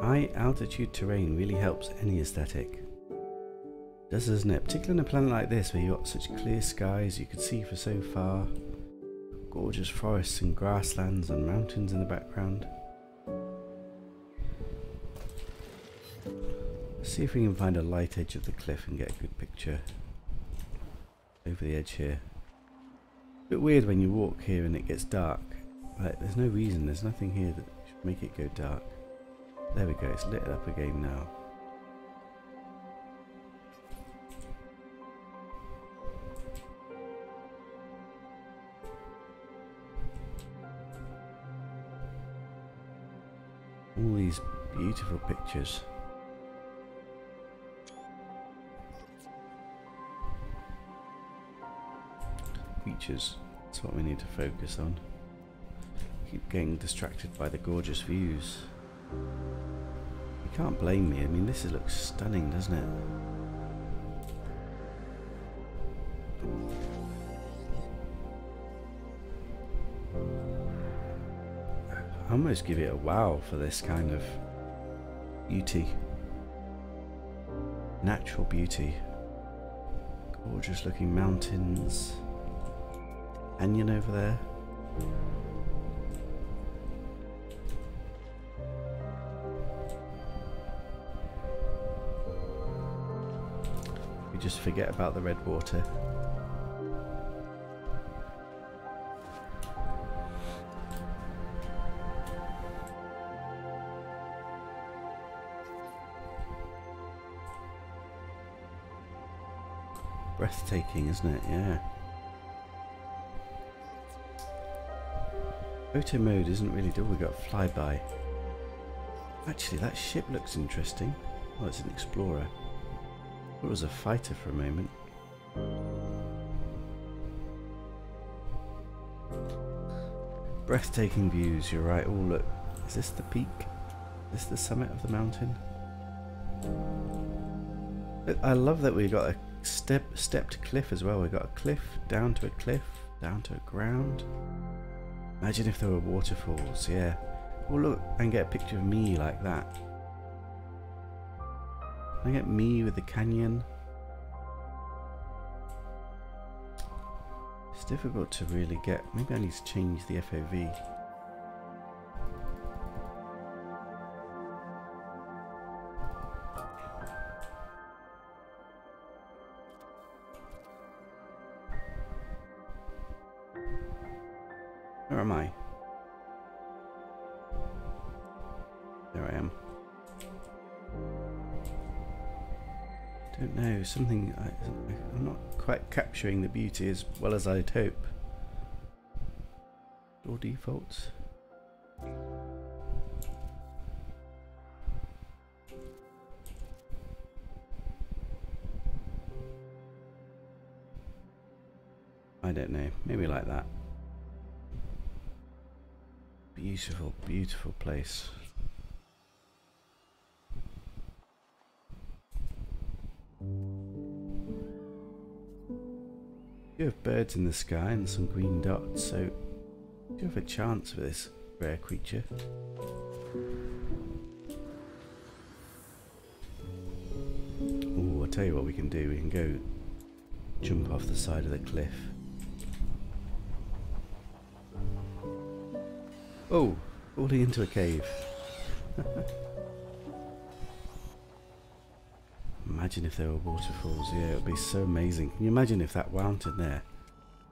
High altitude terrain really helps any aesthetic. Does, doesn't it? Particularly on a planet like this where you've got such clear skies you can see for so far. Gorgeous forests and grasslands and mountains in the background. Let's see if we can find a light edge of the cliff and get a good picture over the edge here. A bit weird when you walk here and it gets dark. Like, there's no reason, there's nothing here that should make it go dark. There we go, it's lit up again now. All these beautiful pictures. Creatures, that's what we need to focus on. Keep getting distracted by the gorgeous views. You can't blame me, I mean this looks stunning, doesn't it? I almost give it a wow for this kind of beauty. Natural beauty. Gorgeous looking mountains. Canyon over there. We just forget about the red water. Breathtaking, isn't it? Yeah. Photo mode isn't really done. We got a flyby. Actually, that ship looks interesting. Oh, it's an explorer. I thought it was a fighter for a moment. Breathtaking views. You're right. Oh, look. Is this the peak? Is this the summit of the mountain? I love that we got a stepped cliff as well. We got a cliff, down to a cliff, down to a ground. Imagine if there were waterfalls, yeah. Oh look, I can get a picture of me like that. Can I get me with the canyon? It's difficult to really get. Maybe I need to change the FOV. Where am I? There I am. Don't know, something I'm not quite capturing the beauty as well as I'd hope. Or defaults. I don't know, maybe like that. Beautiful, beautiful place. You have birds in the sky and some green dots, so you have a chance for this rare creature. Oh, I'll tell you what we can do. We can go jump off the side of the cliff. Oh, falling into a cave. Imagine if there were waterfalls. Yeah, it would be so amazing. Can you imagine if that mountain there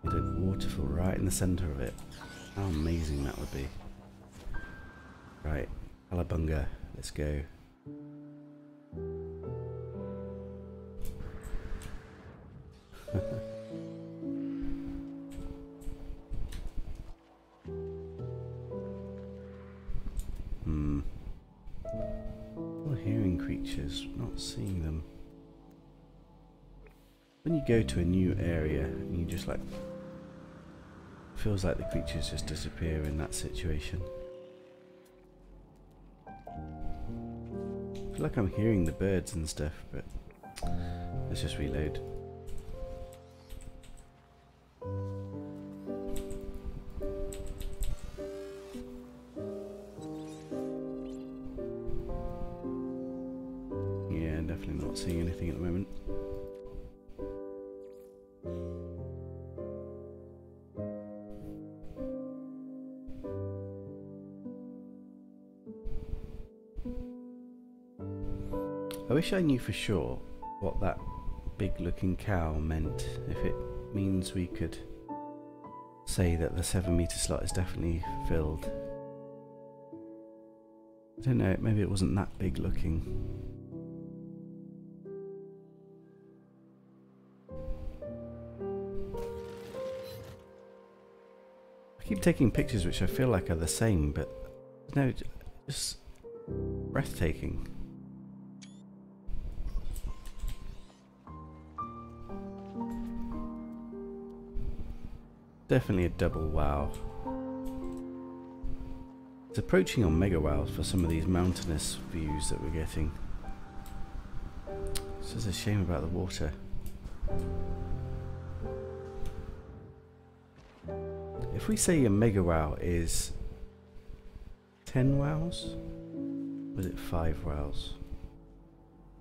had a waterfall right in the centre of it? How amazing that would be. Right, Alabunga, let's go. Still hearing creatures, not seeing them. When you go to a new area and you just like, feels like the creatures just disappear in that situation. I feel like I'm hearing the birds and stuff, but let's just reload. Yeah, definitely not seeing anything at the moment. I wish I knew for sure what that big looking cow meant. If it means we could say that the 7-meter slot is definitely filled. I don't know, maybe it wasn't that big looking. I keep taking pictures which I feel like are the same, but no, just Breathtaking. Definitely a double wow. It's approaching on mega wows for some of these mountainous views that we're getting. It's just a shame about the water. If we say a mega wow is 10 wows, or is it 5 wows?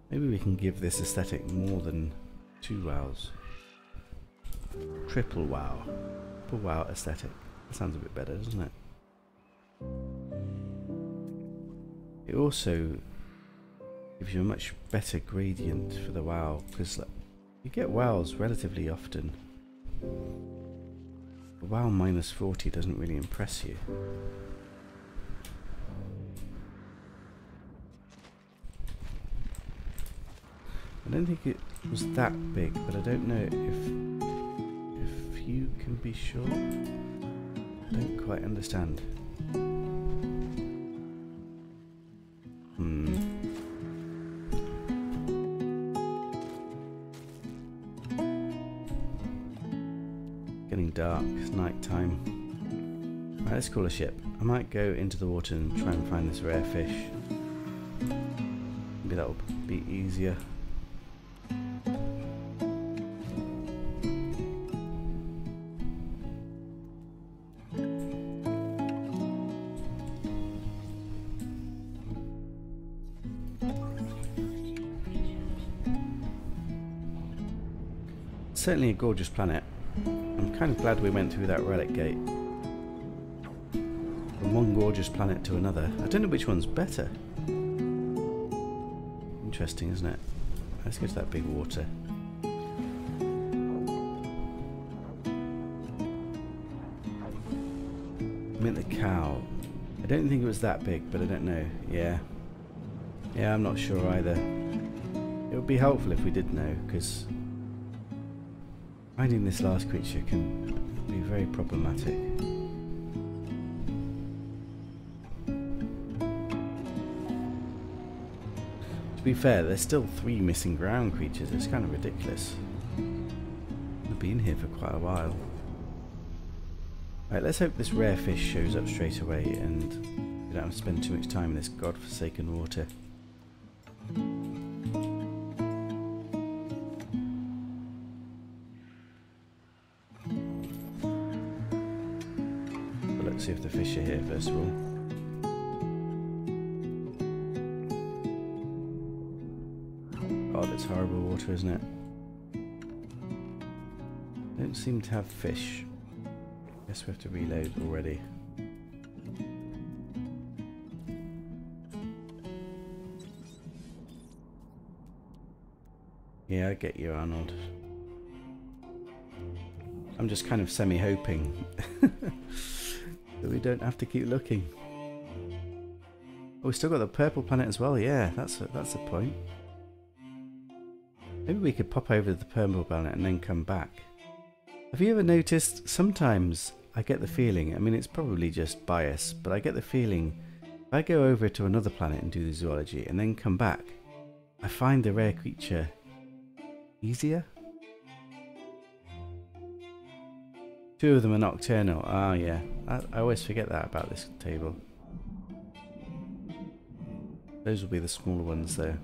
Maybe we can give this aesthetic more than 2 wows. Triple wow. Triple wow aesthetic. That sounds a bit better, doesn't it? It also gives you a much better gradient for the wow, because you get wows relatively often. A wow minus 40 doesn't really impress you. I don't think it was that big, but I don't know if you can be sure. I don't quite understand. Getting dark, it's night time. Right, let's call a ship. I might go into the water and try and find this rare fish. Maybe that'll be easier. Certainly a gorgeous planet. I'm kind of glad we went through that relic gate. From one gorgeous planet to another. I don't know which one's better. Interesting, isn't it? Let's go to that big water. Mint the cow. I don't think it was that big, but I don't know. Yeah, I'm not sure either. It would be helpful if we did know, because finding this last creature can be very problematic. To be fair, there's still 3 missing ground creatures. It's kind of ridiculous. They've been here for quite a while. Right, let's hope this rare fish shows up straight away and we don't have to spend too much time in this godforsaken water. Let's see if the fish are here first of all. Oh, that's horrible water, isn't it? Don't seem to have fish. Guess we have to reload already. Yeah, I get you, Arnold. I'm just kind of semi-hoping that we don't have to keep looking. Oh, we still got the purple planet as well. Yeah, that's a point. Maybe we could pop over to the purple planet and then come back. Have you ever noticed, sometimes I get the feeling, I mean it's probably just bias, but I get the feeling if I go over to another planet and do the zoology and then come back, I find the rare creature easier? 2 of them are nocturnal. Ah, yeah. I always forget that about this table. Those will be the smaller ones though.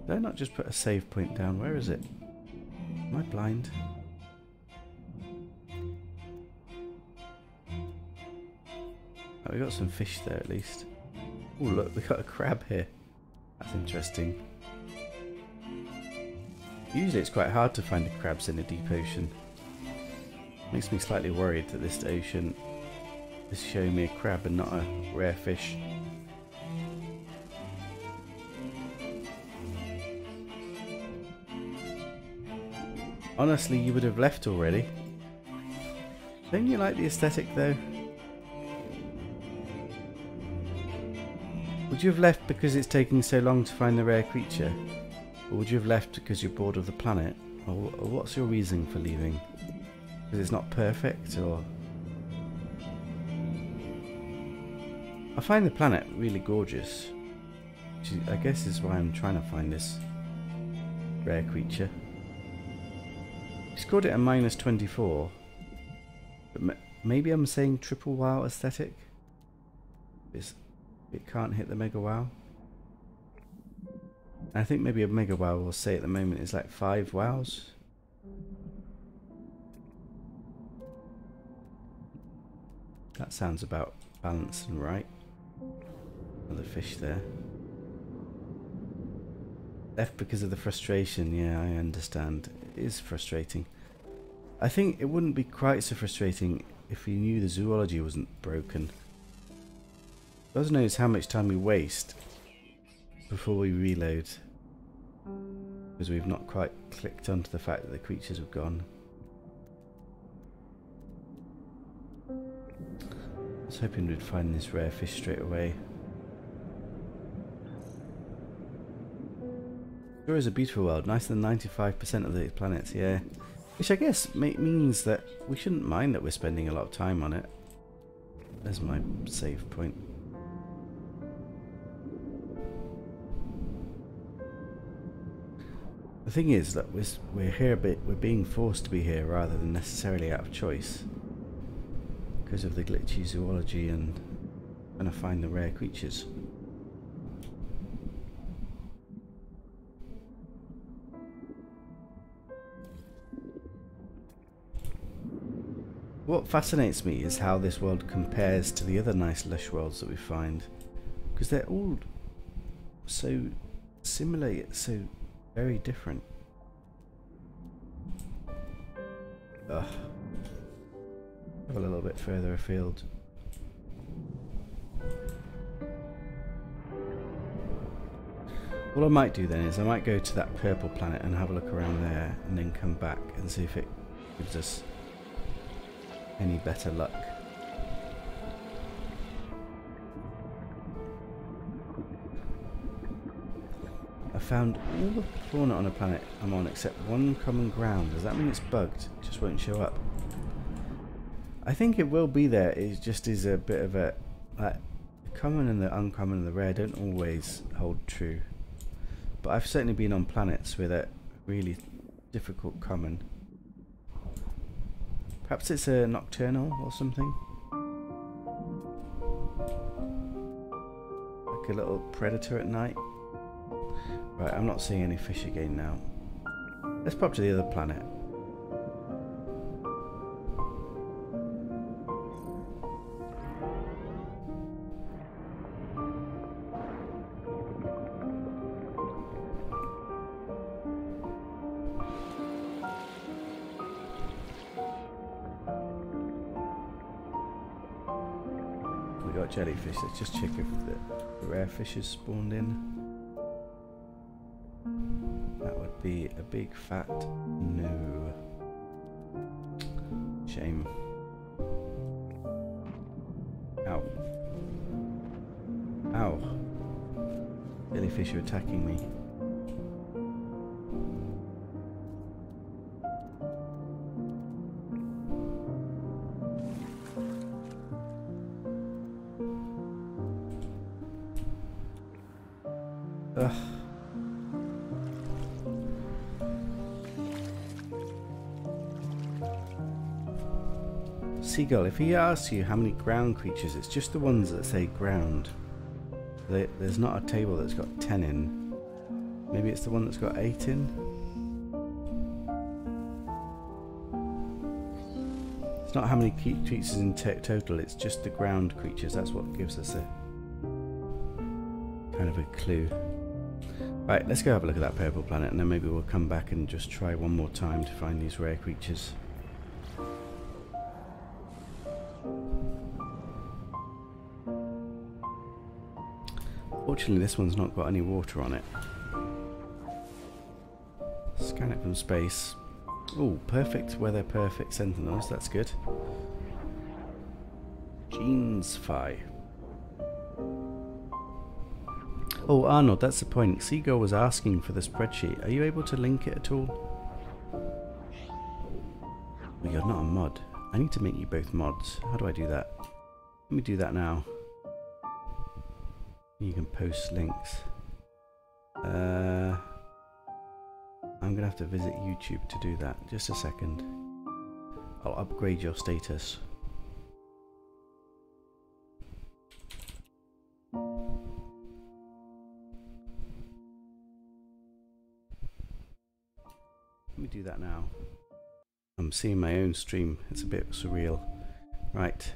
Did I not just put a save point down? Where is it? Am I blind? Oh, we got some fish there at least. Oh look, we got a crab here. That's interesting. Usually it's quite hard to find the crabs in a deep ocean. Makes me slightly worried that this ocean is showing me a crab and not a rare fish. Honestly, you would have left already. Don't you like the aesthetic though? Would you have left because it's taking so long to find the rare creature? Or would you have left because you're bored of the planet? Or what's your reason for leaving? Because it's not perfect, or... I find the planet really gorgeous, which I guess is why I'm trying to find this rare creature. He scored it a -24, but maybe I'm saying triple wow aesthetic. It can't hit the mega wow. I think maybe a mega wow will say at the moment is like 5 wows. That sounds about balanced and right. Another fish there. F because of the frustration. Yeah, I understand. It is frustrating. I think it wouldn't be quite so frustrating if you knew the zoology wasn't broken. God knows how much time we waste before we reload, because we've not quite clicked onto the fact that the creatures have gone. I was hoping we'd find this rare fish straight away. Sure is a beautiful world, nicer than 95% of the planets, yeah. Which I guess means that we shouldn't mind that we're spending a lot of time on it. There's my save point. The thing is that we're here, but we're being forced to be here rather than necessarily out of choice, because of the glitchy zoology and trying to find the rare creatures. What fascinates me is how this world compares to the other nice lush worlds that we find, because they're all so similar yet so very different. Ugh. Go a little bit further afield. What I might do then is I might go to that purple planet and have a look around there, and then come back and see if it gives us any better luck. I found all the fauna on a planet I'm on except one common ground. Does that mean it's bugged? It just won't show up. I think it will be there. It just is a bit of a like, the common and the uncommon and the rare don't always hold true. But I've certainly been on planets with a really difficult common. Perhaps it's a nocturnal or something. Like a little predator at night. Right, I'm not seeing any fish again now. Let's pop to the other planet. We got jellyfish. Let's just check if the rare fish has spawned in. Be a big fat no. Shame. Ow. Ow. Jellyfish are attacking me. Ugh. Seagull, if he asks you how many ground creatures, it's just the ones that say ground. There's not a table that's got 10 in. Maybe it's the one that's got 8 in. It's not how many creatures in total, it's just the ground creatures. That's what gives us a kind of a clue. Right, let's go have a look at that purple planet, and then maybe we'll come back and just try one more time to find these rare creatures. Fortunately, this one's not got any water on it. Scan it from space. Oh, perfect weather, perfect sentinels. That's good. Genes Phi. Oh, Arnold, that's the point. Seagull was asking for the spreadsheet. Are you able to link it at all? Well, you're not a mod. I need to make you both mods. How do I do that? Let me do that now. You can post links. I'm gonna have to visit YouTube to do that. Just a second. I'll upgrade your status. Let me do that now. I'm seeing my own stream. It's a bit surreal. Right.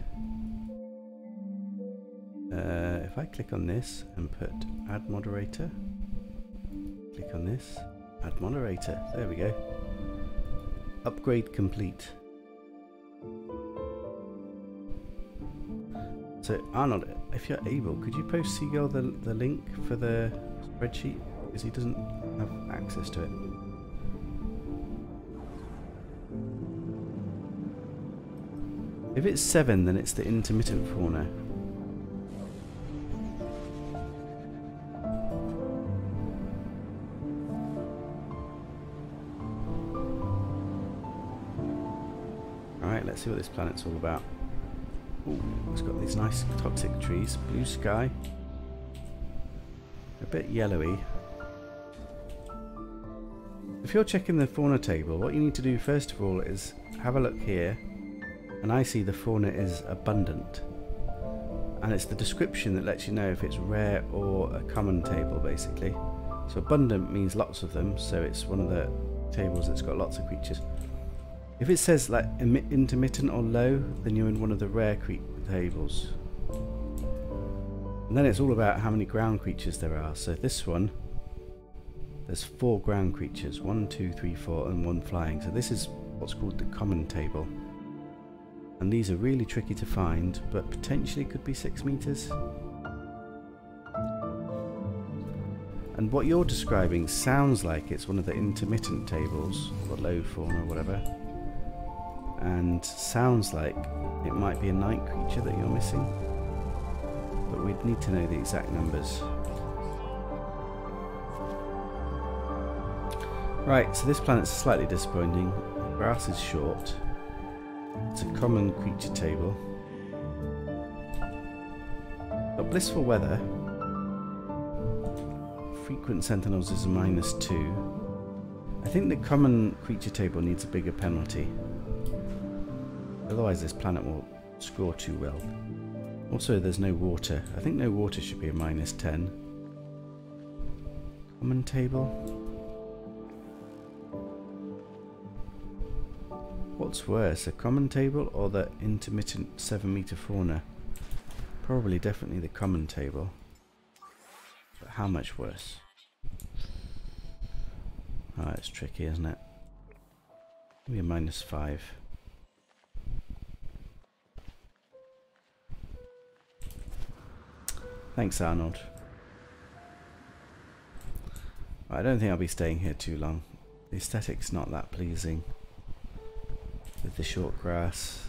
If I click on this and put add moderator, click on this, add moderator. There we go. Upgrade complete. So Arnold, if you're able, could you post Seagull the link for the spreadsheet? Because he doesn't have access to it. If it's 7, then it's the intermittent fauna. Alright, let's see what this planet's all about. Ooh, it's got these nice toxic trees, blue sky, a bit yellowy. If you're checking the fauna table, what you need to do first of all is have a look here, and I see the fauna is abundant, and it's the description that lets you know if it's rare or a common table basically. So abundant means lots of them, so it's one of the tables that's got lots of creatures. If it says like intermittent or low, then you're in one of the rare tables. And then it's all about how many ground creatures there are. So this one, there's 4 ground creatures, 1, 2, 3, 4 and 1 flying. So this is what's called the common table. And these are really tricky to find, but potentially could be 6 meters. And what you're describing sounds like it's one of the intermittent tables, or the low fauna or whatever. And sounds like it might be a night creature that you're missing, but we'd need to know the exact numbers. Right, so this planet's slightly disappointing. The grass is short. It's a common creature table. Got blissful weather. Frequent sentinels is a -2. I think the common creature table needs a bigger penalty. Otherwise this planet will score too well. Also there's no water. I think no water should be a -10. Common table. What's worse, a common table or the intermittent 7-meter fauna? Probably definitely the common table. But how much worse? Oh, it's tricky, isn't it? Maybe a -5. Thanks, Arnold. I don't think I'll be staying here too long. The aesthetic's not that pleasing with the short grass.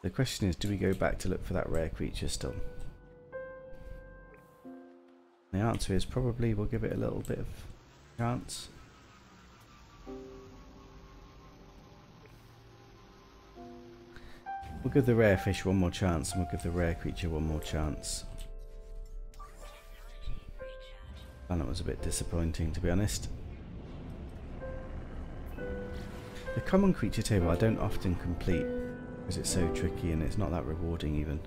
The question is, do we go back to look for that rare creature still? The answer is probably we'll give it a little bit of chance. We'll give the rare fish one more chance, and we'll give the rare creature one more chance. Planet was a bit disappointing, to be honest. The common creature table I don't often complete because it's so tricky and it's not that rewarding even.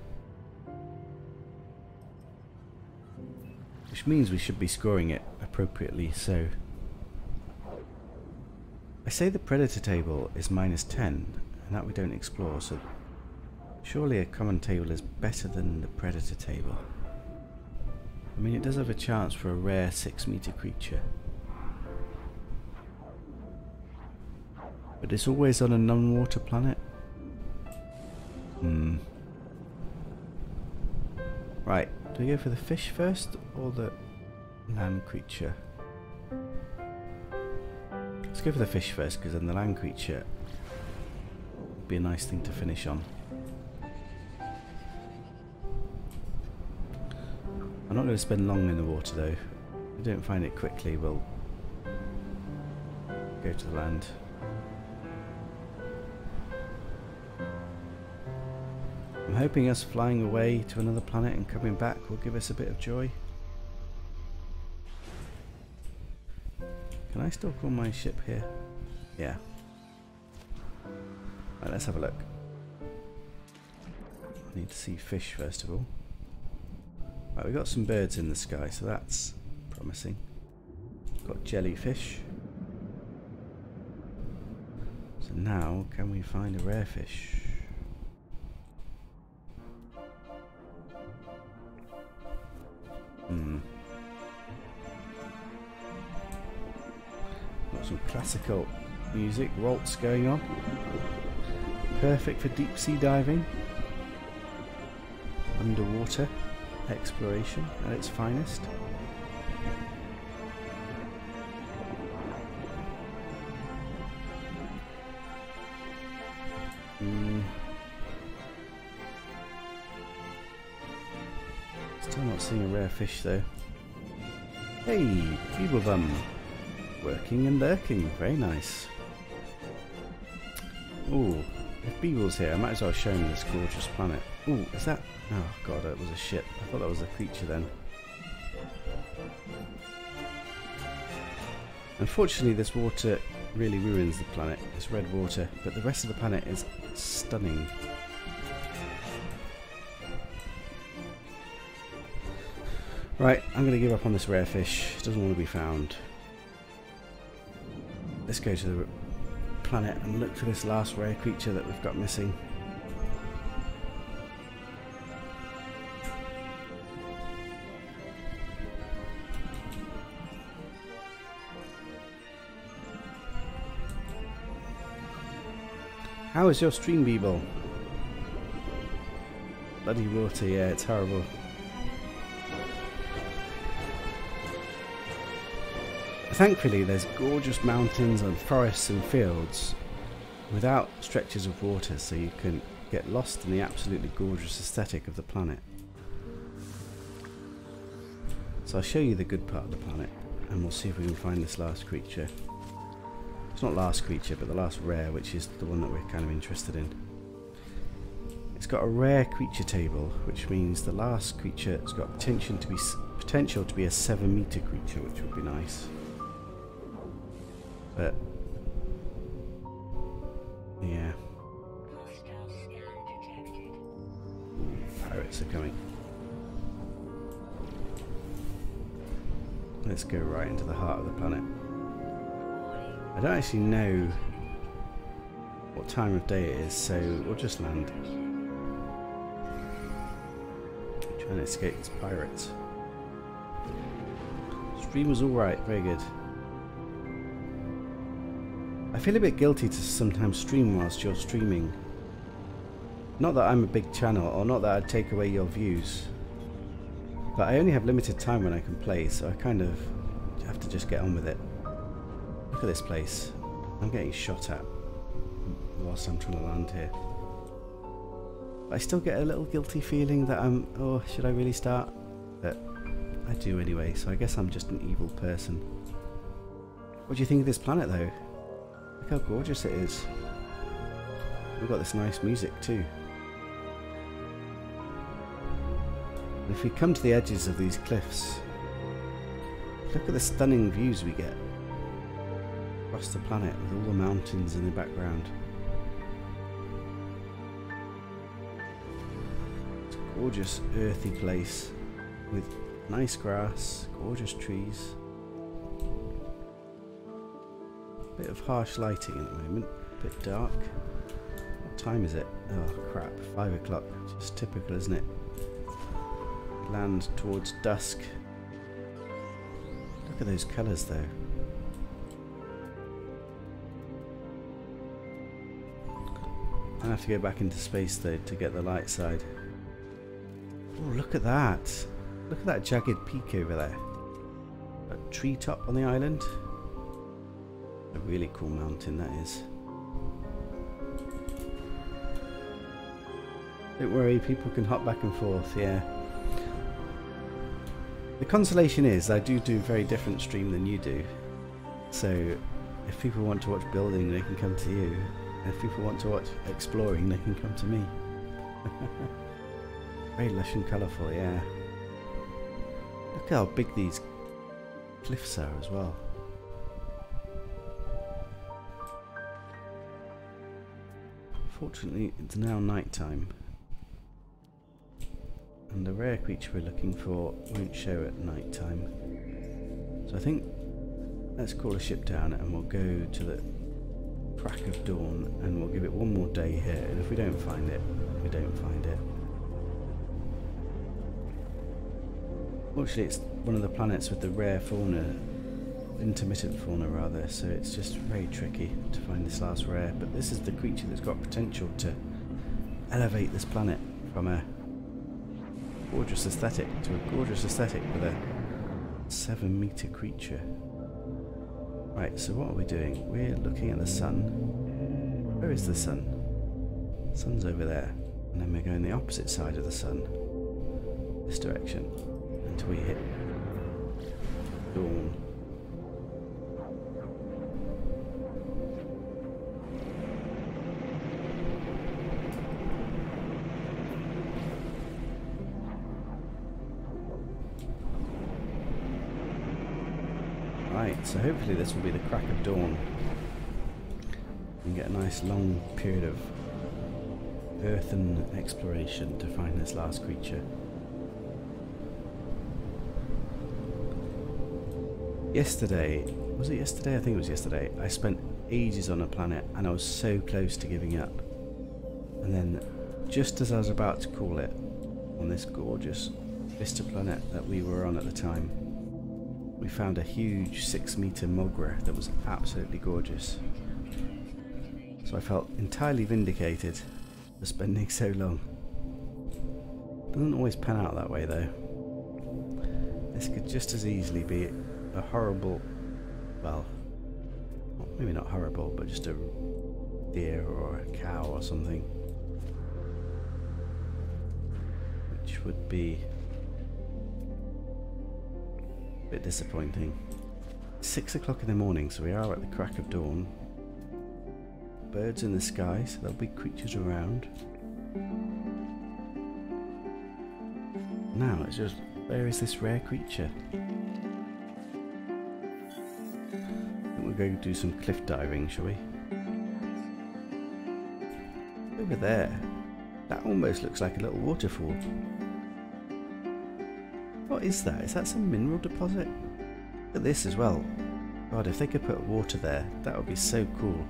Which means we should be scoring it appropriately, so I say the predator table is -10 and that we don't explore, so surely a common table is better than the predator table. I mean, it does have a chance for a rare 6-meter creature. But it's always on a non-water planet. Right, do we go for the fish first or the land creature? Let's go for the fish first, because then the land creature would be a nice thing to finish on. I'm not going to spend long in the water though. If we don't find it quickly, we'll go to the land. I'm hoping us flying away to another planet and coming back will give us a bit of joy. Can I still call my ship here? Yeah. Right, let's have a look. I need to see fish first of all. Right, we've got some birds in the sky, so that's promising. Got jellyfish. So now, can we find a rare fish? Got some classical music, waltz going on. Perfect for deep sea diving. Underwater exploration at its finest. Still not seeing a rare fish though. Hey, Beeblebum! Working and lurking, very nice. Ooh, if Beeble's here, I might as well show him this gorgeous planet. Ooh, is that? Oh god, that was a ship. I thought that was a creature then. Unfortunately, this water really ruins the planet. It's red water, but the rest of the planet is stunning. Right, I'm going to give up on this rare fish. It doesn't want to be found. Let's go to the planet and look for this last rare creature that we've got missing. How is your stream, Beeble? Bloody water, yeah, it's horrible. Thankfully, there's gorgeous mountains and forests and fields without stretches of water, so you can get lost in the absolutely gorgeous aesthetic of the planet. So I'll show you the good part of the planet, and we'll see if we can find this last creature. It's not last creature, but the last rare, which is the one that we're kind of interested in. It's got a rare creature table, which means the last creature has got potential to be a 7-meter creature, which would be nice. But yeah, pirates are coming. Let's go right into the heart of the planet. I don't actually know what time of day it is, so we'll just land. Trying to escape these pirates. Stream was alright, very good. I feel a bit guilty to sometimes stream whilst you're streaming. Not that I'm a big channel, or not that I'd take away your views, but I only have limited time when I can play, so I kind of have to just get on with it. Look at this place. I'm getting shot at whilst I'm trying to land here. I still get a little guilty feeling that oh, should I really start? But I do anyway, so I guess I'm just an evil person. What do you think of this planet though? Look how gorgeous it is. We've got this nice music too. And if we come to the edges of these cliffs, look at the stunning views we get across the planet with all the mountains in the background. It's a gorgeous earthy place with nice grass, gorgeous trees. Bit of harsh lighting at the moment, a bit dark. What time is it? Oh crap, 5 o'clock. Just typical, isn't it? Land towards dusk. Look at those colours though. I have to go back into space though to get the light side. Oh, look at that. Look at that jagged peak over there. A treetop on the island. A really cool mountain that is. Don't worry, people can hop back and forth, yeah. The consolation is I do very different stream than you do. So if people want to watch building, they can come to you. And if people want to watch exploring, they can come to me. Very lush and colourful, yeah. Look how big these cliffs are as well. Fortunately, it's now night time, and the rare creature we're looking for won't show at night time. So I think let's call a ship down and we'll go to the crack of dawn, and we'll give it one more day here, and if we don't find it, we don't find it. Fortunately, it's one of the planets with the rare fauna, intermittent fauna rather, so it's just very tricky to find this last rare, but this is the creature that's got potential to elevate this planet from a gorgeous aesthetic to a gorgeous aesthetic with a 7-meter creature. Right, so what are we doing? We're looking at the sun. Where is the sun? The sun's over there, and then we're going the opposite side of the sun, this direction, until we hit dawn. Right, so hopefully this will be the crack of dawn and get a nice long period of earthen exploration to find this last creature. Yesterday, was it yesterday? I think it was yesterday. I spent ages on a planet and I was so close to giving up. And then just as I was about to call it, on this gorgeous Vista planet that we were on at the time, we found a huge 6-meter Mogra that was absolutely gorgeous. So I felt entirely vindicated for spending so long. Doesn't always pan out that way though. This could just as easily be a horrible, well, maybe not horrible, but just a deer or a cow or something, which would be a bit disappointing. 6 o'clock in the morning, so we are at the crack of dawn. Birds in the sky, so there'll be creatures around. Now it's just, where is this rare creature? I think we'll go do some cliff diving, shall we? Over there, that almost looks like a little waterfall. What is that? Is that some mineral deposit? Look at this as well. God, if they could put water there, that would be so cool.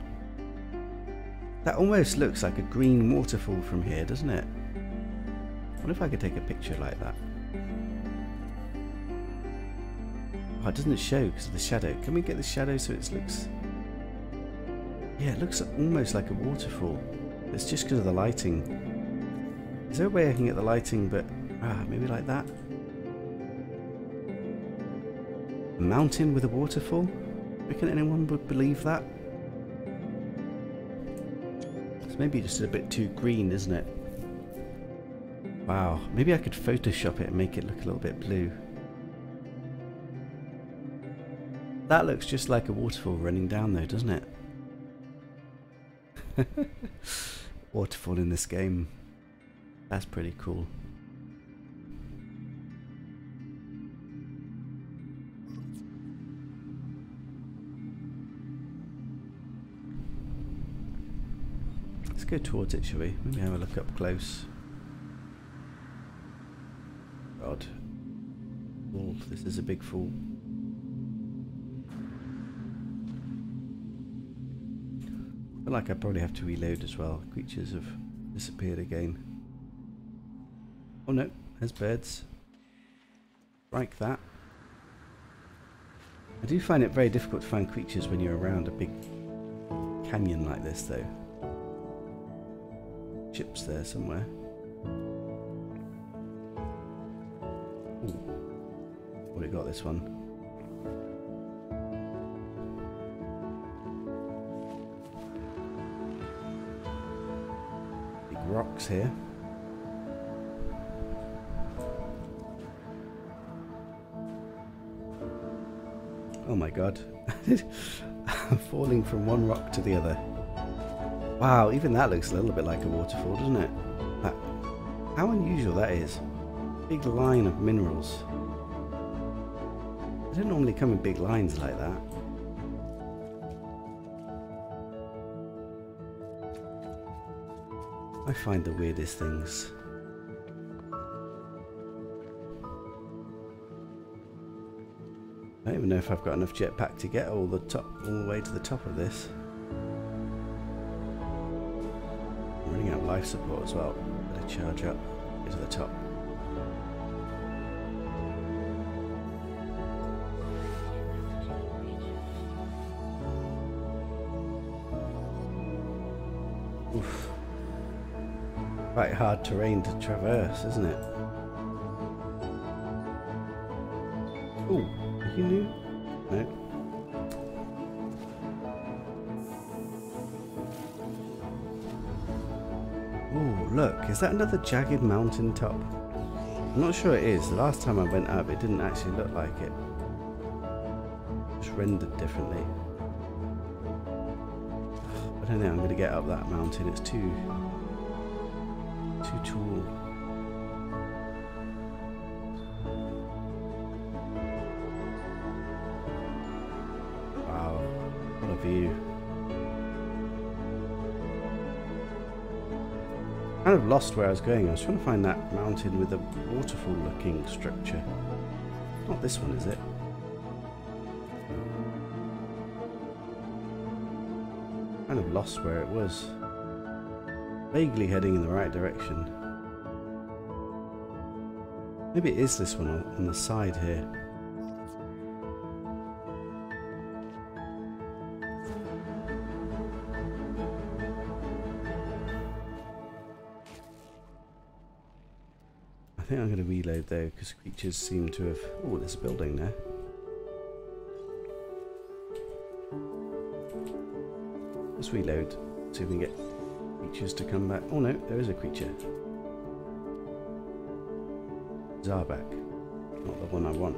That almost looks like a green waterfall from here, doesn't it? I wonder if I could take a picture like that. Oh, it doesn't show because of the shadow. Can we get the shadow so it looks... Yeah, it looks almost like a waterfall. It's just because of the lighting. Is there a way I can get the lighting, but... maybe like that? A mountain with a waterfall? Reckon anyone would believe that? It's maybe just a bit too green, isn't it? Wow, maybe I could Photoshop it and make it look a little bit blue. That looks just like a waterfall running down though, doesn't it? Waterfall in this game. That's pretty cool. Let's go towards it, shall we? Maybe have a look up close. God. Wolf, this is a big fool. I feel like I probably have to reload as well. Creatures have disappeared again. Oh no, there's birds. Like that. I do find it very difficult to find creatures when you're around a big canyon like this though. Ships there somewhere. Ooh. What have we got this one? Big rocks here. Oh my god. I'm falling from one rock to the other. Wow, even that looks a little bit like a waterfall, doesn't it? That How unusual that is. Big line of minerals. They don't normally come in big lines like that. I find the weirdest things. I don't even know if I've got enough jetpack to get all the way to the top of this. I'm running out of life support as well. Better charge up, get to the top. Oof. Quite hard terrain to traverse, isn't it? Oh, you knew? No. Oh, look, is that another jagged mountain top? I'm not sure it is. The last time I went up, it didn't actually look like it. Just rendered differently. I don't think I'm going to get up that mountain. It's too tall. Wow, what a view. Kind of lost where I was going. I was trying to find that mountain with a waterfall looking structure. Not this one, is it? Kind of lost where it was. Vaguely heading in the right direction. Maybe it is this one on the side here. I think I'm going to reload though, because creatures seem to have... Oh, there's a building there. Let's reload, see if we can get creatures to come back. Oh no, there is a creature. Zarbak, not the one I want.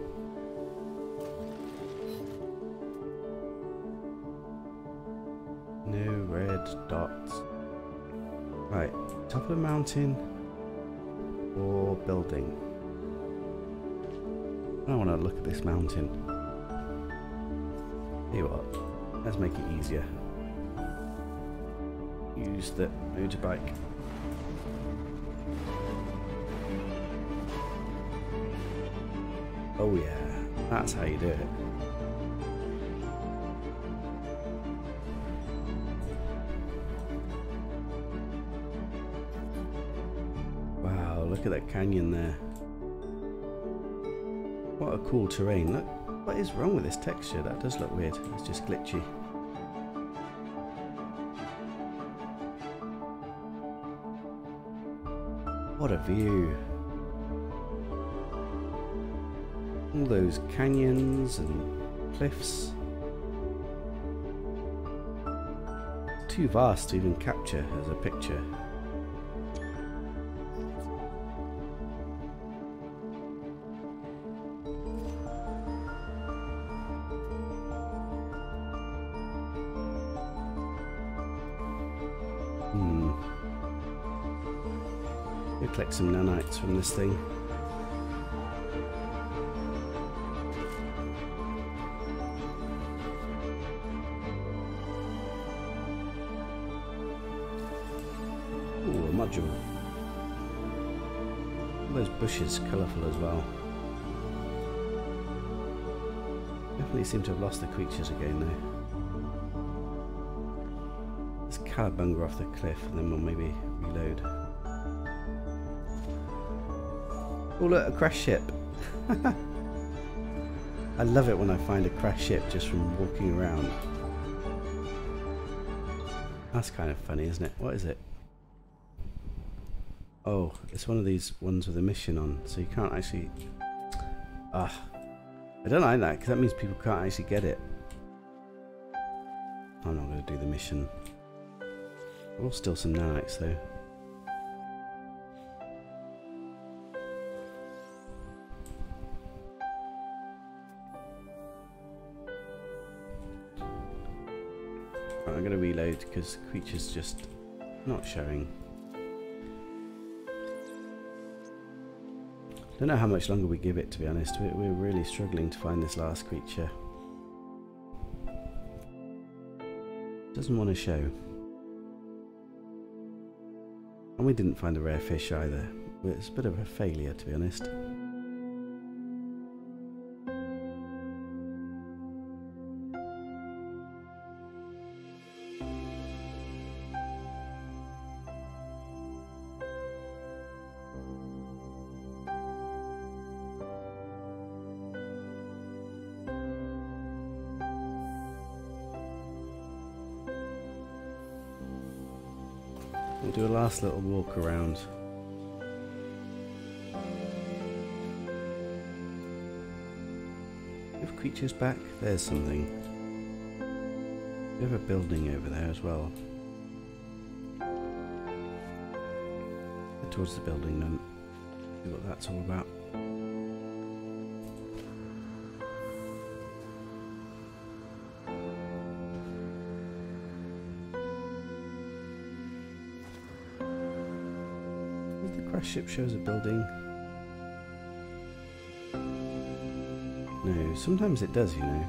No red dots. Right, top of the mountain or building. I want to look at this mountain. Tell you what, let's make it easier. Use the motorbike. Oh yeah, that's how you do it. Wow, look at that canyon there. What a cool terrain. Look, what is wrong with this texture? That does look weird. It's just glitchy. What a view. All those canyons and cliffs. It's too vast to even capture as a picture. We'll collect some nanites from this thing. Ooh, a module. All those bushes, colourful as well. Definitely seem to have lost the creatures again though. Let's cowabunga off the cliff and then we'll maybe reload. Oh look, a crash ship. I love it when I find a crash ship just from walking around. That's kind of funny, isn't it? What is it? Oh, it's one of these ones with a mission on, so you can't actually... I don't like that, because that means people can't actually get it. I'm not going to do the mission. We'll steal some nanites though. Right, I'm going to reload because creatures just not showing. Don't know how much longer we give it, to be honest. We're really struggling to find this last creature. Doesn't want to show. And we didn't find a rare fish either. It's a bit of a failure, to be honest. We'll do a last little walk around. If creatures back, there's something. We have a building over there as well. Head towards the building then. See what that's all about. Ship shows a building. No, sometimes it does, you know.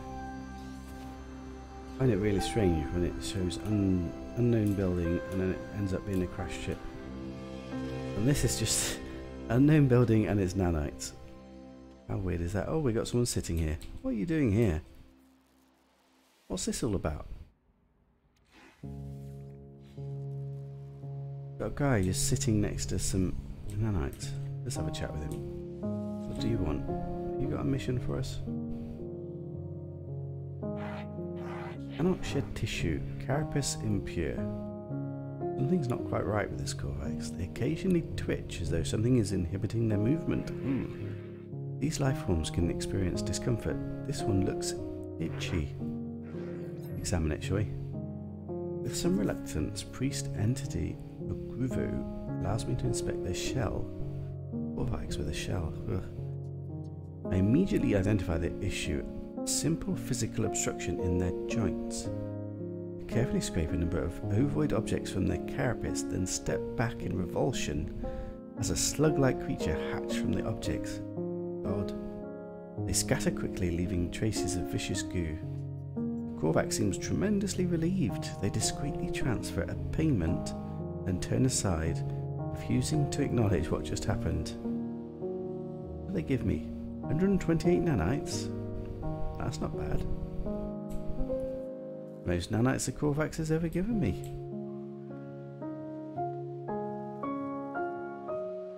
I find it really strange when it shows unknown building and then it ends up being a crash ship. And this is just unknown building and it's nanites. How weird is that? Oh, we got someone sitting here. What are you doing here? What's this all about? Got a guy just sitting next to some nanites. Let's have a chat with him. What do you want? You got a mission for us? Cannot shed tissue. Carapace impure. Something's not quite right with this Corvax. They occasionally twitch as though something is inhibiting their movement. These life forms can experience discomfort. This one looks itchy. Examine it, shall we? With some reluctance, priest entity Ogruvo allows me to inspect their shell. Corvax with a shell. Ugh. I immediately identify the issue. Simple physical obstruction in their joints. I carefully scrape a number of ovoid objects from their carapace, then step back in revulsion as a slug-like creature hatch from the objects. God. They scatter quickly, leaving traces of vicious goo. Corvax seems tremendously relieved. They discreetly transfer a payment, then turn aside, refusing to acknowledge what just happened. What do they give me? 128 nanites? That's not bad. Most nanites the Corvax has ever given me.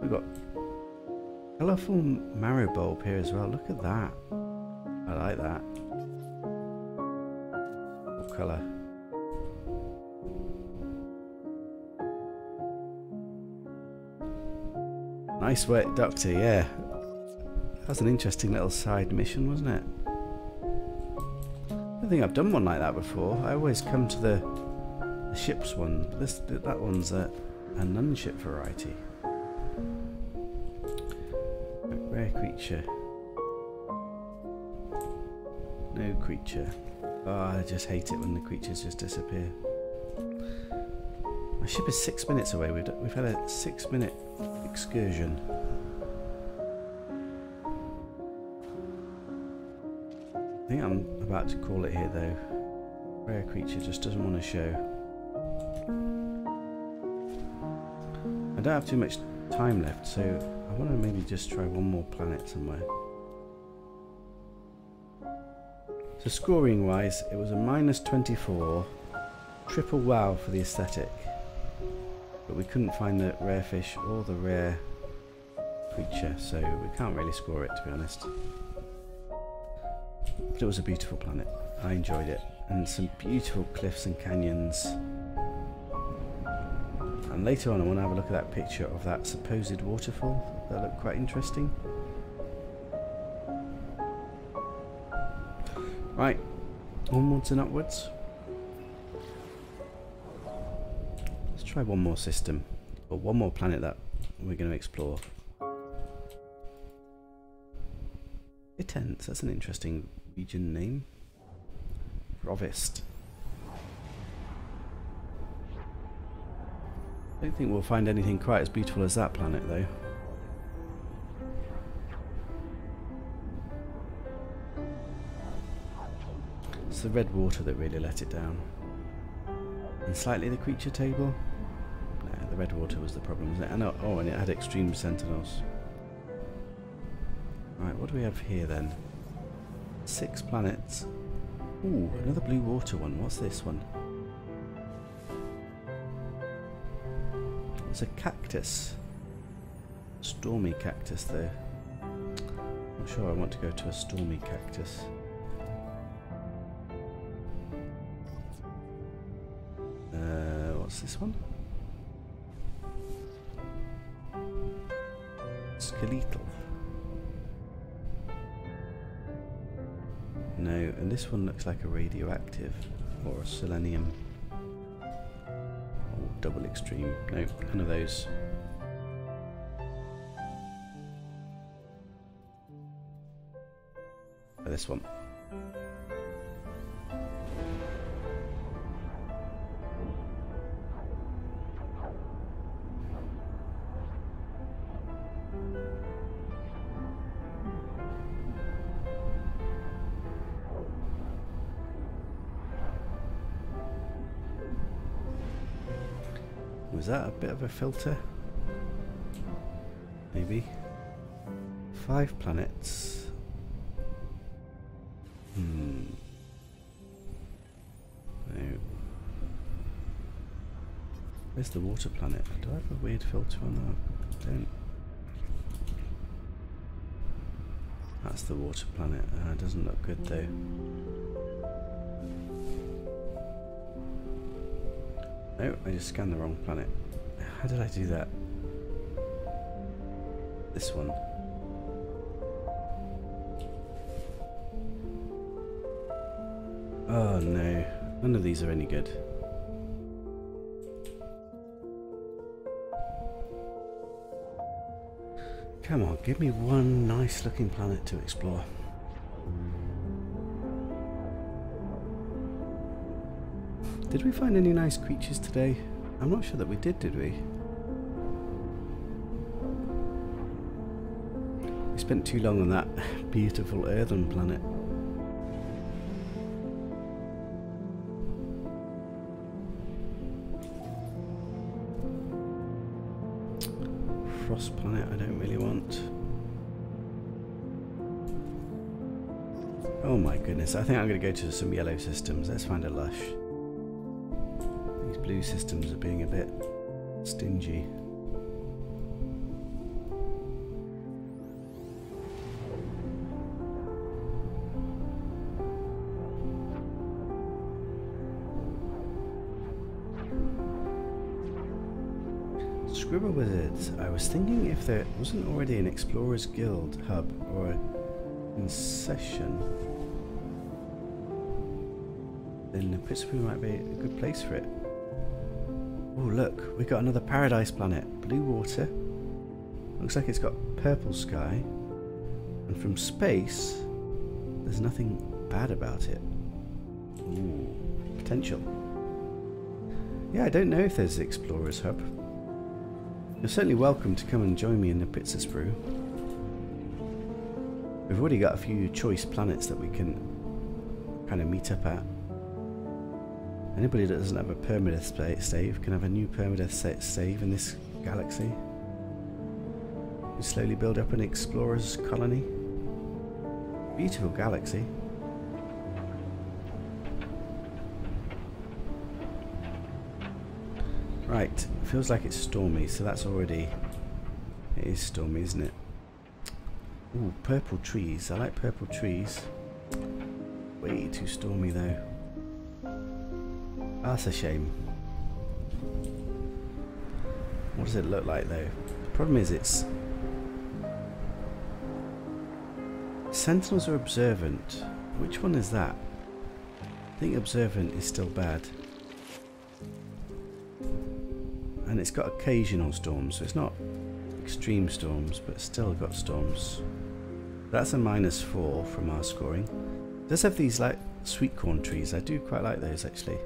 We've got colourful marrow bulb here as well. Look at that. I like that. What colour? Nice wet doctor, yeah. That was an interesting little side mission, wasn't it? I don't think I've done one like that before. I always come to the ships one. That one's a non-ship variety. Rare creature. No creature. Oh, I just hate it when the creatures just disappear. My ship is 6 minutes away. We've had a 6-minute excursion. I think I'm about to call it here though. Rare creature just doesn't want to show. I don't have too much time left, so I want to maybe just try one more planet somewhere. So scoring wise, it was a -24. Triple wow for the aesthetic. But we couldn't find the rare fish or the rare creature, so we can't really score it, to be honest. But it was a beautiful planet. I enjoyed it. And some beautiful cliffs and canyons. And later on I want to have a look at that picture of that supposed waterfall. That looked quite interesting. Right, onwards and upwards. Let's try one more system, or one more planet that we're going to explore. Itens, that's an interesting region name. Rovist. I don't think we'll find anything quite as beautiful as that planet though. the red water that really let it down. And slightly the creature table. No, the red water was the problem, wasn't it? And oh, and it had extreme sentinels. Right, what do we have here then? 6 planets. Ooh, another blue water one. What's this one? It's a cactus. Stormy cactus though. Not sure I want to go to a stormy cactus. What's this one? Skeletal. No, and this one looks like a radioactive or a selenium. Oh, double extreme. No, none of those. This one. Was that a bit of a filter? Maybe. 5 planets. No. Where's the water planet? Do I have a weird filter on that? I don't. That's the water planet. It doesn't look good though. No, I just scanned the wrong planet. How did I do that? This one. Oh no, none of these are any good. Come on, give me one nice looking planet to explore. Did we find any nice creatures today? I'm not sure that we did we? We spent too long on that beautiful earthen planet. Frost planet I don't really want. Oh my goodness, I think I'm going to go to some yellow systems. Let's find a lush. These blue systems are being a bit stingy. Scribble Wizards, I was thinking if there wasn't already an Explorers Guild hub or a session, then the Pittsburgh might be a good place for it. Oh look, we got another paradise planet. Blue water. Looks like it's got purple sky. And from space, there's nothing bad about it. Ooh, potential. Yeah, I don't know if there's the Explorers hub. You're certainly welcome to come and join me in the Pizza Sprue. We've already got a few choice planets that we can kind of meet up at. Anybody that doesn't have a permadeath save can have a new permadeath save in this galaxy. We slowly build up an explorer's colony. Beautiful galaxy. Right, feels like it's stormy, so that's already... It is stormy, isn't it? Ooh, purple trees. I like purple trees. Way too stormy though. That's a shame. What does it look like though? The problem is it's... Sentinels are observant. Which one is that? I think observant is still bad. And it's got occasional storms, so it's not extreme storms, but still got storms. That's a -4 from our scoring. It does have these like sweet corn trees. I do quite like those actually.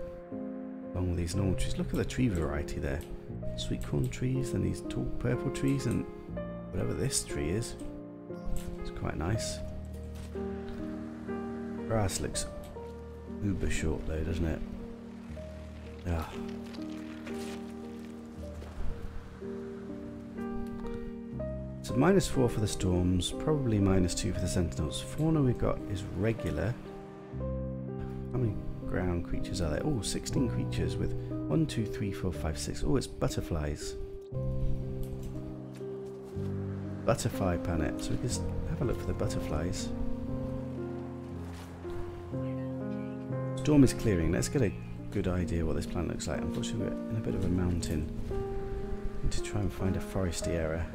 Along with these normal trees. Look at the tree variety there. Sweet corn trees and these tall purple trees and whatever this tree is. It's quite nice. Grass looks uber short though, doesn't it? Yeah. So -4 for the storms, probably -2 for the sentinels. Fauna we've got is regular. How many ground creatures are there? Oh, 16 creatures with 1, 2, 3, 4, 5, 6. Oh, it's butterflies. Butterfly planet. So we just have a look for the butterflies. Storm is clearing. Let's get a good idea what this planet looks like. Unfortunately, we're in a bit of a mountain. Need to try and find a foresty area.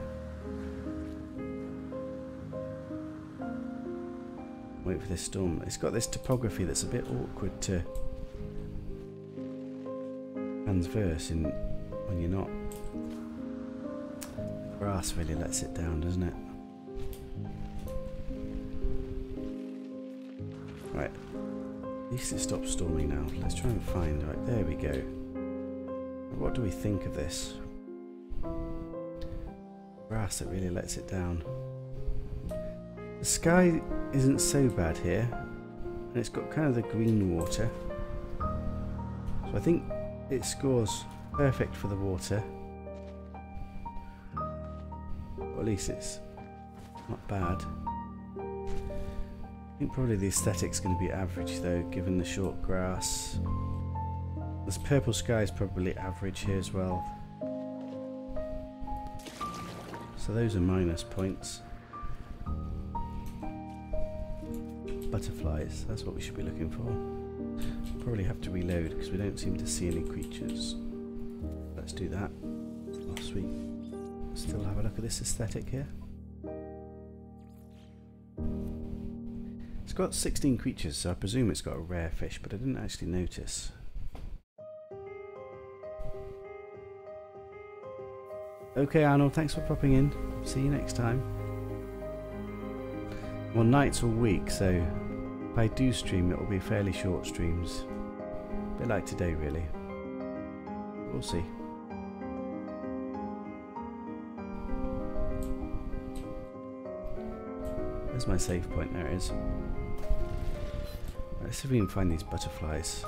Wait for this storm. It's got this topography that's a bit awkward to transverse in when you're not. The grass really lets it down, doesn't it? Right. At least it stops storming now. Let's try and find. Right, there we go. What do we think of this? Grass that really lets it down. The sky isn't so bad here, and it's got kind of the green water, so I think it scores perfect for the water, or at least it's not bad. I think probably the aesthetic's going to be average though, given the short grass. This purple sky is probably average here as well, so those are minus points. Butterflies, that's what we should be looking for. Probably have to reload because we don't seem to see any creatures. Let's do that. Oh sweet. Still have a look at this aesthetic here. It's got 16 creatures, so I presume it's got a rare fish, but I didn't actually notice. Okay Arnold, thanks for popping in. See you next time. Well, nights all week, so if I do stream, it will be fairly short streams. A bit like today, really. We'll see. There's my save point, there it is. Let's see if we can find these butterflies.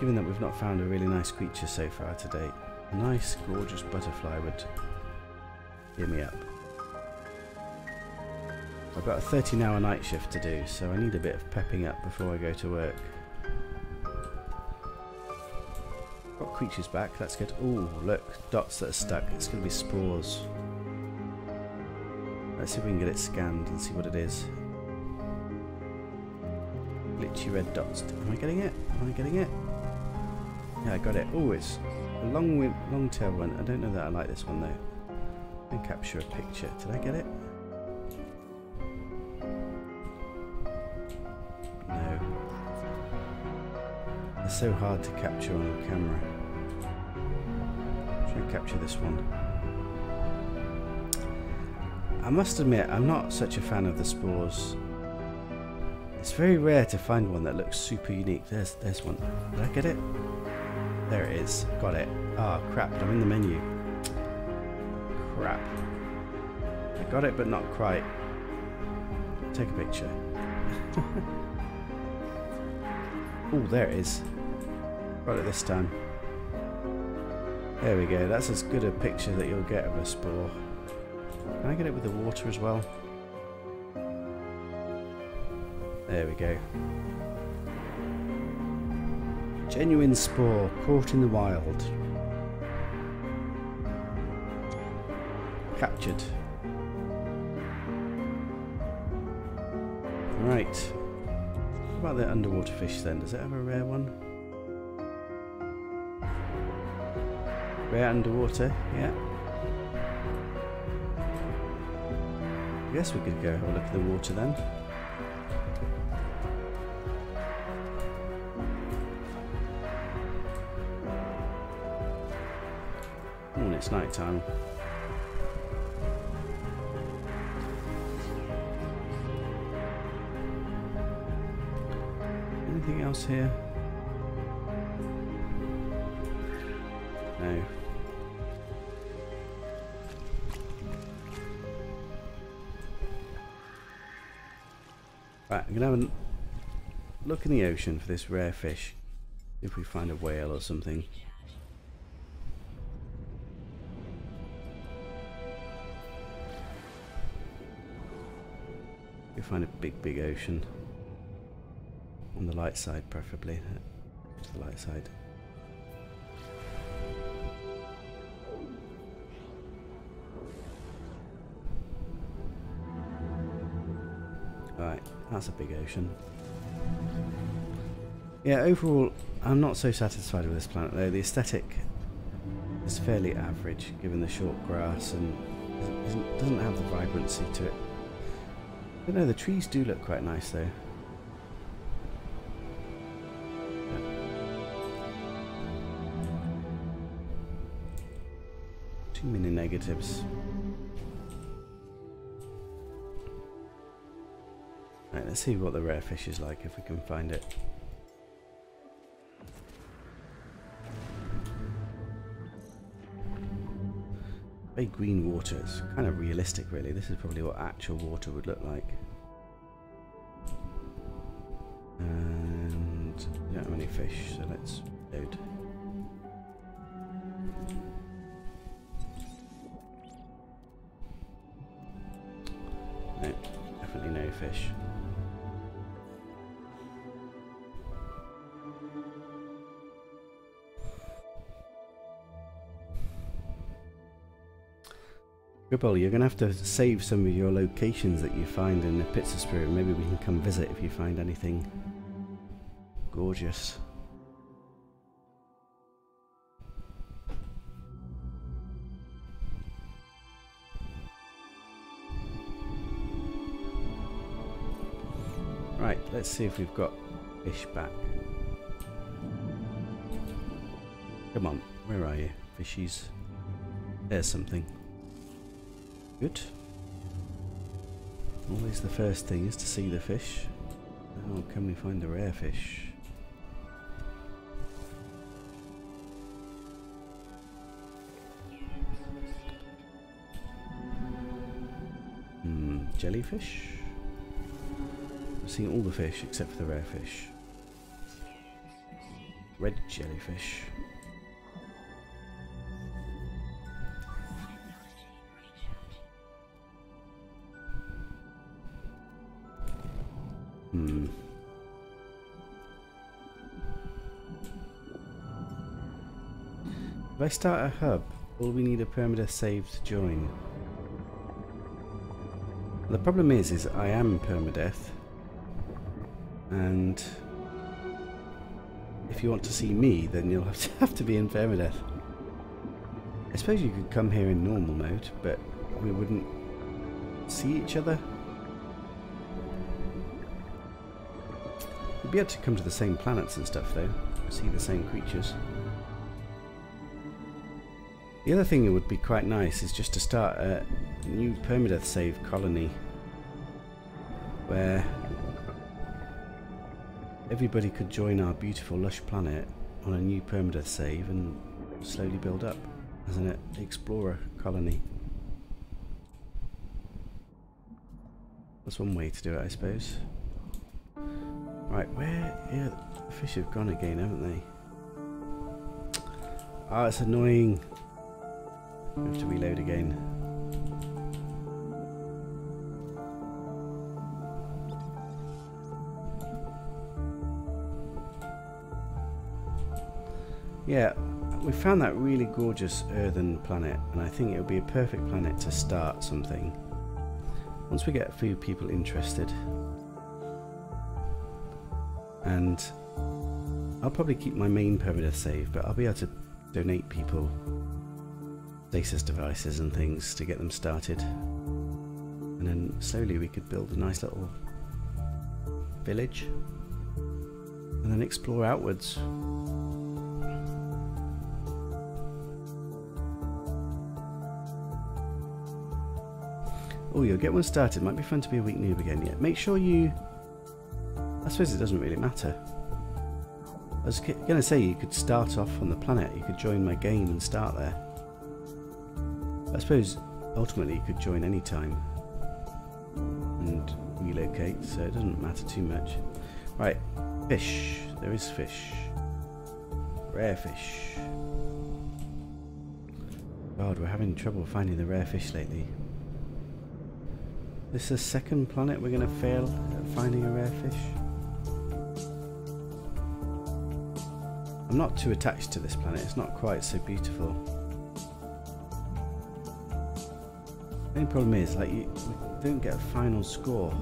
Given that we've not found a really nice creature so far to date, a nice, gorgeous butterfly would gear me up. I've got a 13-hour night shift to do, so I need a bit of pepping up before I go to work. Got creatures back, that's good. Oh, look, dots that are stuck. It's going to be spores. Let's see if we can get it scanned and see what it is. Glitchy red dots. Am I getting it? Am I getting it? Yeah, I got it. Oh, it's a long tail one. I don't know that I like this one though. And capture a picture. Did I get it? No. It's so hard to capture on camera. Try and capture this one. I must admit, I'm not such a fan of the spores. It's very rare to find one that looks super unique. There's one. Did I get it? There it is. Got it. Ah, oh, crap. I'm in the menu. Crap. I got it, but not quite. Take a picture. Oh, there it is. Got it this time. There we go. That's as good a picture that you'll get of a spore. Can I get it with the water as well? There we go. Genuine spore caught in the wild. Captured. Right. What about the underwater fish then? Does it have a rare one? Rare underwater, yeah. I guess we could go have a look at the water then. Oh, and it's night time. Anything else here? No. Right, I'm gonna have look in the ocean for this rare fish. If we find a whale or something. We find a big ocean. On the light side, preferably. To the light side. Right, that's a big ocean. Yeah, overall, I'm not so satisfied with this planet though. The aesthetic is fairly average, given the short grass, and doesn't have the vibrancy to it. I don't know, the trees do look quite nice though. Too many negatives. Right, let's see what the rare fish is like if we can find it. Very green water. It's kind of realistic really. This is probably what actual water would look like. And we don't have any fish, so let's load. No, definitely no fish. Gribble, you're going to have to save some of your locations that you find in the Pits of Spirit. Maybe we can come visit if you find anything gorgeous. Right, let's see if we've got fish back. Come on, where are you, fishies? There's something. Good. Always the first thing is to see the fish. How can we find the rare fish? Jellyfish? I've seen all the fish except for the rare fish. Red jellyfish. If I start a hub, will we need a permadeath save to join? The problem is I am permadeath, and if you want to see me, then you'll have to be in permadeath. I suppose you could come here in normal mode, but we wouldn't see each other. We'd be able to come to the same planets and stuff though, see the same creatures. The other thing that would be quite nice is just to start a new permadeath save colony where everybody could join our beautiful lush planet on a new permadeath save and slowly build up as an explorer colony. That's one way to do it, I suppose. Right, where? Yeah, the fish have gone again, haven't they? Ah, it's annoying. I have to reload again. Yeah, we found that really gorgeous earthen planet, and I think it would be a perfect planet to start something. Once we get a few people interested. And I'll probably keep my main permadeath save, but I'll be able to donate people stasis devices and things to get them started, and then slowly we could build a nice little village and then explore outwards. Oh, you'll get one started. Might be fun to be a week noob again. Yeah, make sure you... I suppose it doesn't really matter. I was going to say you could start off on the planet. You could join my game and start there. I suppose ultimately you could join any time and relocate, so it doesn't matter too much. Right, Fish. There is fish. Rare fish. God, we're having trouble finding the rare fish lately. This is the second planet we're going to fail at finding a rare fish. I'm not too attached to this planet. It's not quite so beautiful. The only problem is, like, you don't get a final score.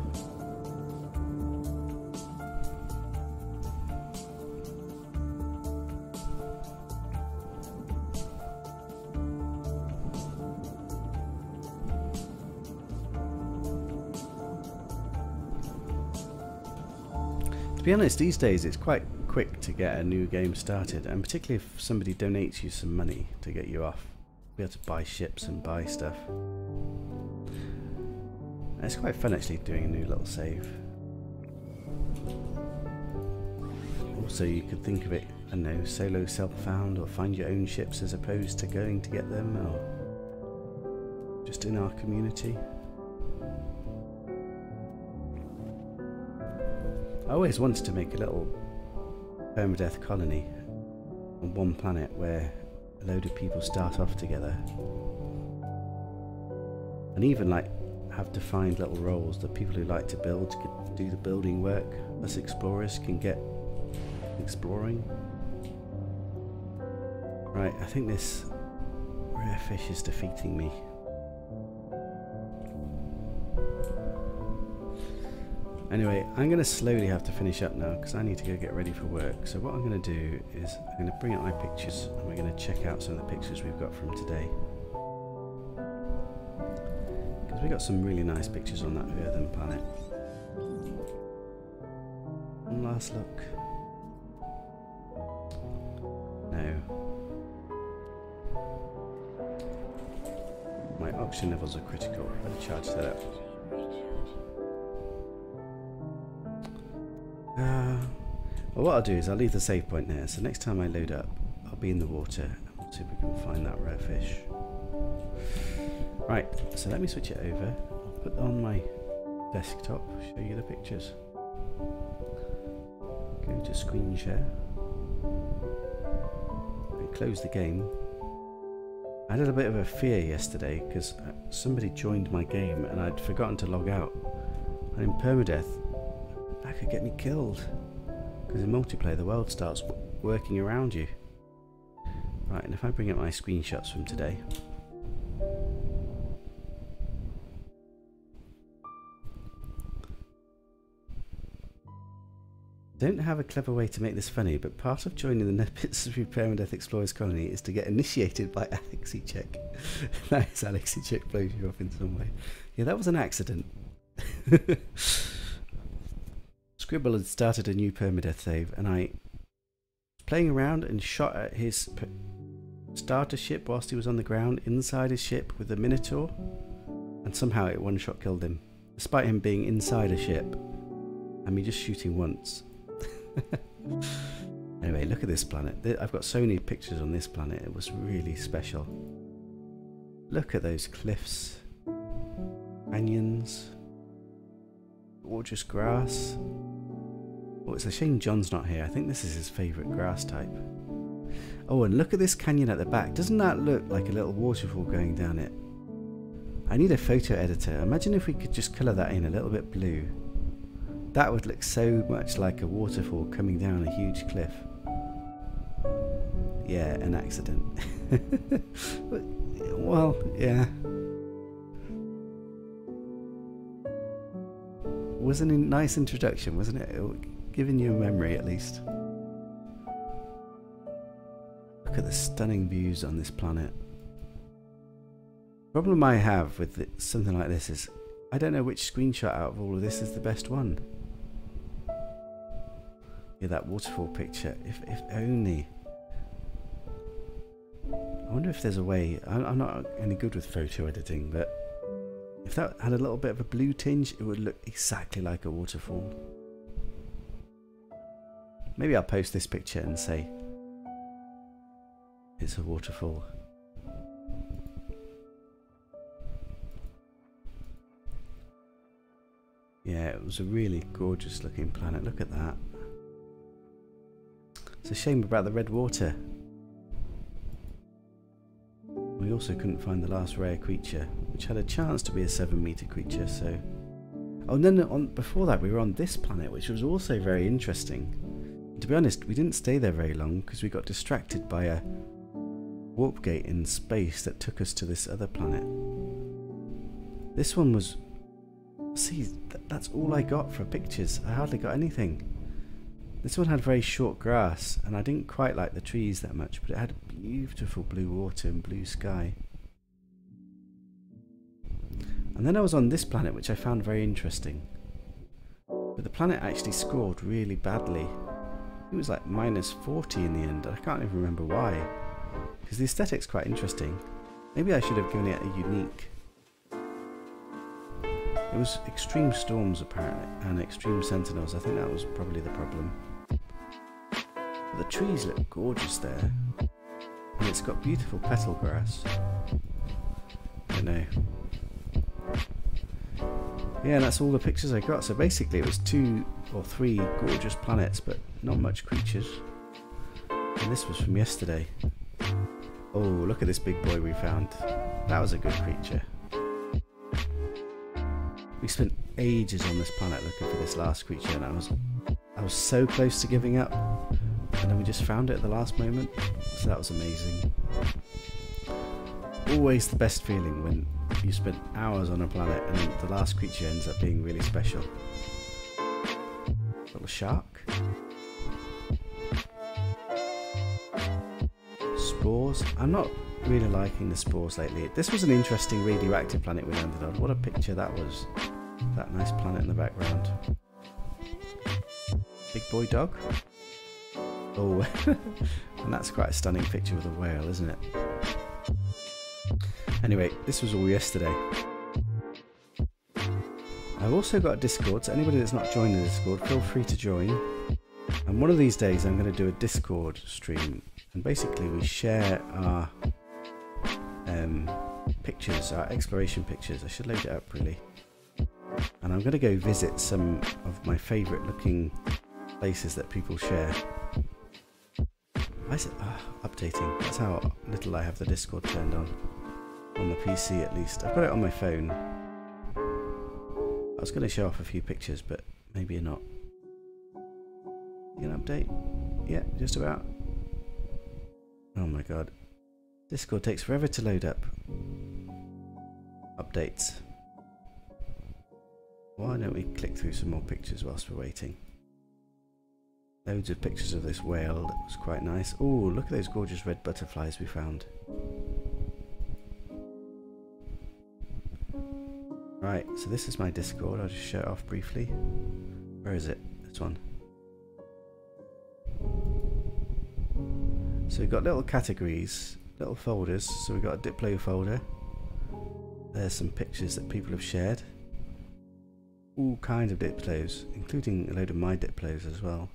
To be honest, these days it's quite quick to get a new game started, and particularly if somebody donates you some money to get you off. Be able to buy ships and buy stuff. And it's quite fun actually doing a new little save. Also, you could think of it, I don't know, solo self-found, or find your own ships as opposed to going to get them, or just in our community. I always wanted to make a little permadeath colony on one planet where a load of people start off together, and even like have defined little roles. The people who like to build can do the building work, us explorers can get exploring. Right, I think this rare fish is defeating me. Anyway, I'm going to slowly have to finish up now because I need to go get ready for work. So what I'm going to do is I'm going to bring up my pictures and we're going to check out some of the pictures we've got from today. Because we got some really nice pictures on that earthen planet. One last look. No. My oxygen levels are critical. Better charge that up. Well, what I'll do is I'll leave the save point there, so next time I load up I'll be in the water and we'll see if we can find that rare fish. Right, so let me switch it over. I'll put on my desktop, show you the pictures. Go to screen share and close the game. I had a bit of a fear yesterday because somebody joined my game and I'd forgotten to log out, and in permadeath that could get me killed. Because in multiplayer the world starts working around you. Right, and if I bring up my screenshots from today. Don't have a clever way to make this funny, but part of joining the Nepitsu Permadeath Explorers colony is to get initiated by Alexichek. Nice, Alexichek blows you off in some way. Yeah, that was an accident. Scribble had started a new permadeath save, and I was playing around and shot at his starter ship whilst he was on the ground inside his ship with a Minotaur, and somehow it one-shot killed him, despite him being inside a ship and me just shooting once. Anyway, look at this planet. I've got so many pictures on this planet. It was really special. Look at those cliffs, canyons, gorgeous grass. Oh, it's a shame John's not here. I think this is his favourite grass type. Oh, and look at this canyon at the back. Doesn't that look like a little waterfall going down it? I need a photo editor. Imagine if we could just colour that in a little bit blue. That would look so much like a waterfall coming down a huge cliff. Yeah, an accident. Well, yeah. Was a nice introduction, wasn't it? Giving you a memory at least. Look at the stunning views on this planet. The problem I have with something like this is I don't know which screenshot out of all of this is the best one. Yeah, that waterfall picture. If only. I wonder if there's a way. I'm not any good with photo editing, but if that had a little bit of a blue tinge, it would look exactly like a waterfall. Maybe I'll post this picture and say it's a waterfall. Yeah, it was a really gorgeous looking planet. Look at that. It's a shame about the red water. We also couldn't find the last rare creature, which had a chance to be a 7-meter creature, so... Oh, and then before that we were on this planet, which was also very interesting. And to be honest, we didn't stay there very long, because we got distracted by a warp gate in space that took us to this other planet. This one was... See, that's all I got for pictures. I hardly got anything. This one had very short grass, and I didn't quite like the trees that much, but it had beautiful blue water and blue sky. And then I was on this planet, which I found very interesting. But the planet actually scored really badly. It was like -40 in the end. I can't even remember why. Because the aesthetic's quite interesting. Maybe I should have given it a unique. It was extreme storms apparently, and extreme sentinels. I think that was probably the problem. But the trees look gorgeous there. And it's got beautiful petal grass. I know. Yeah, and that's all the pictures I got. So basically it was 2 or 3 gorgeous planets, but not much creatures. And this was from yesterday. Oh, look at this big boy we found. That was a good creature. We spent ages on this planet looking for this last creature, and I was so close to giving up, and then we just found it at the last moment, so that was amazing. Always the best feeling when you spent hours on a planet and the last creature ends up being really special. Little shark. Spores. I'm not really liking the spores lately. This was an interesting radioactive planet we landed on. What a picture that was. That nice planet in the background. Big boy dog. Oh, and that's quite a stunning picture with a whale, isn't it? Anyway, this was all yesterday. I've also got a Discord, so anybody that's not joined the Discord, feel free to join. And one of these days I'm going to do a Discord stream, and basically we share our pictures, our exploration pictures. I should load it up really. And I'm going to go visit some of my favourite looking places that people share. Why is it updating? That's how little I have the Discord turned on the PC at least. I've got it on my phone. I was going to show off a few pictures, but maybe not. You can update? Yeah, just about. Oh my god. Discord takes forever to load up. Updates. Why don't we click through some more pictures whilst we're waiting? Loads of pictures of this whale. That was quite nice. Oh, look at those gorgeous red butterflies we found. Right, so this is my Discord. I'll just show it off briefly. Where is it? This one. So we've got little categories, little folders. So we've got a Diplo folder. There's some pictures that people have shared. All kinds of Diplos, including a load of my Diplos as well.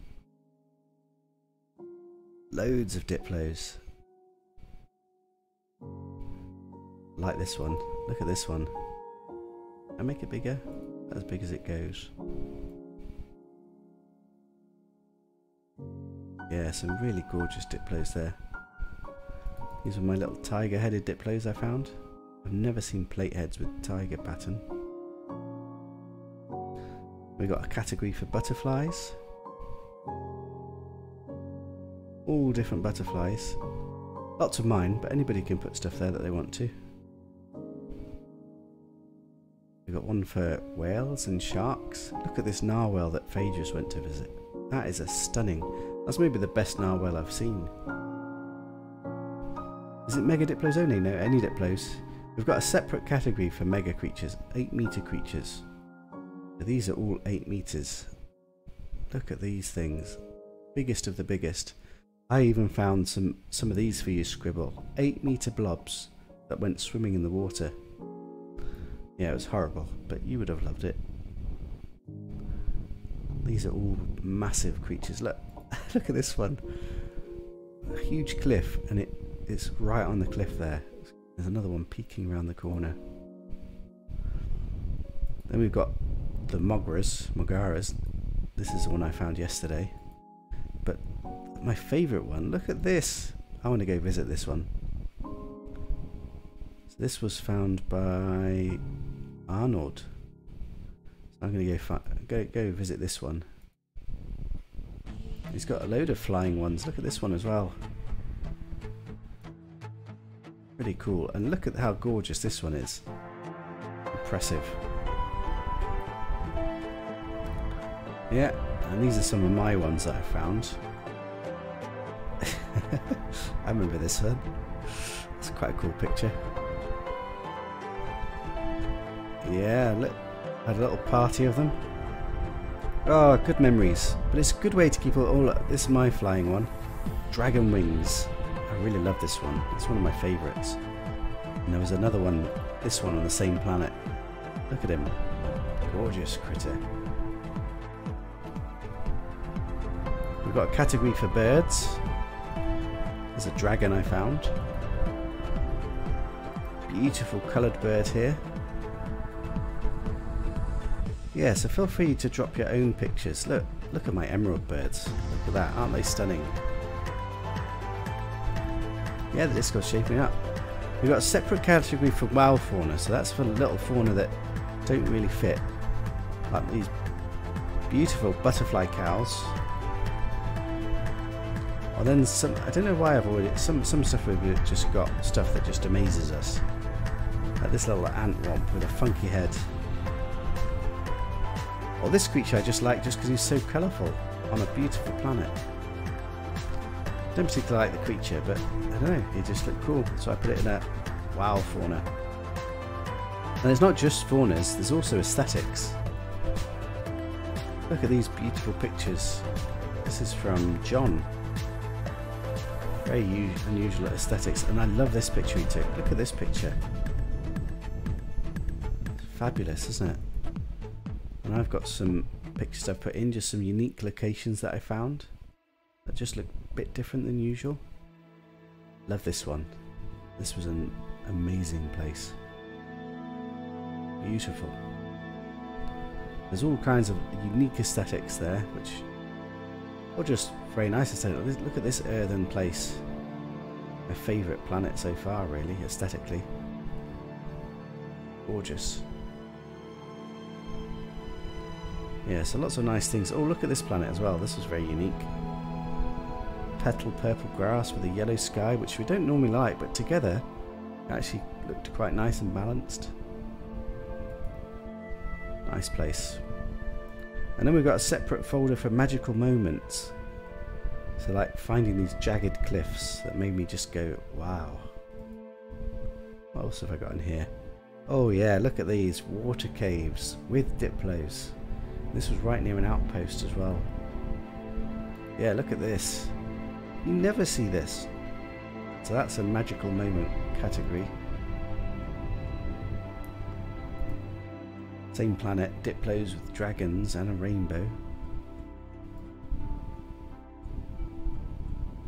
Loads of Diplos. Like this one. Look at this one. I make it bigger, as big as it goes. Yeah, some really gorgeous Diplos there. These are my little tiger-headed Diplos I found. I've never seen plate heads with tiger pattern. We got a category for butterflies. All different butterflies. Lots of mine, but anybody can put stuff there that they want to. We've got one for whales and sharks. Look at this narwhal that Faye just went to visit. That is a stunning. That's maybe the best narwhal I've seen. Is it mega Diplos only? No, any Diplos. We've got a separate category for mega creatures, 8-meter creatures. These are all 8 meters. Look at these things. Biggest of the biggest. I even found some of these for you, Scribble. 8-meter blobs that went swimming in the water. Yeah, it was horrible, but you would have loved it. These are all massive creatures. Look, look at this one. A huge cliff, and it's right on the cliff there. There's another one peeking around the corner. Then we've got the Mogaras. This is the one I found yesterday. But my favourite one. Look at this. I want to go visit this one. So this was found by Arnold. So I'm going to go visit this one. He's got a load of flying ones. Look at this one as well. Pretty cool. And look at how gorgeous this one is. Impressive. Yeah, and these are some of my ones that I found. I remember this one. It's quite a cool picture. Yeah, look, had a little party of them. Oh, good memories. But it's a good way to keep all. This is my flying one. Dragon wings. I really love this one. It's one of my favourites. And there was another one, this one on the same planet. Look at him. Gorgeous critter. We've got a category for birds. There's a dragon I found. Beautiful coloured bird here. Yeah, so feel free to drop your own pictures. Look at my emerald birds. Look at that, aren't they stunning? Yeah, the disco's shaping up. We've got a separate category for wild fauna, so that's for little fauna that don't really fit. Like these beautiful butterfly cows. Or then some, I don't know why I've already, some stuff we've just got stuff that just amazes us. Like this little ant womp with a funky head. Or this creature I just like just because he's so colourful on a beautiful planet. Don't particularly like the creature, but I don't know, he just looked cool, so I put it in a wild fauna. And it's not just faunas, there's also aesthetics. Look at these beautiful pictures. This is from John. Very unusual aesthetics, and I love this picture he took. Look at this picture. Fabulous, isn't it? And I've got some pictures I've put in, just some unique locations that I found that just look a bit different than usual. Love this one. This was an amazing place. Beautiful. There's all kinds of unique aesthetics there, which are just very nice aesthetics. Look at this earthen place. My favourite planet so far, really, aesthetically. Gorgeous. Yeah, so lots of nice things. Oh, look at this planet as well. This was very unique. Petal purple grass with a yellow sky, which we don't normally like, but together it actually looked quite nice and balanced. Nice place. And then we've got a separate folder for magical moments. So like finding these jagged cliffs that made me just go, wow. What else have I got in here? Oh yeah, look at these water caves with diplos. This was right near an outpost as well. Yeah, look at this. You never see this. So that's a magical moment category. Same planet, diplos with dragons and a rainbow.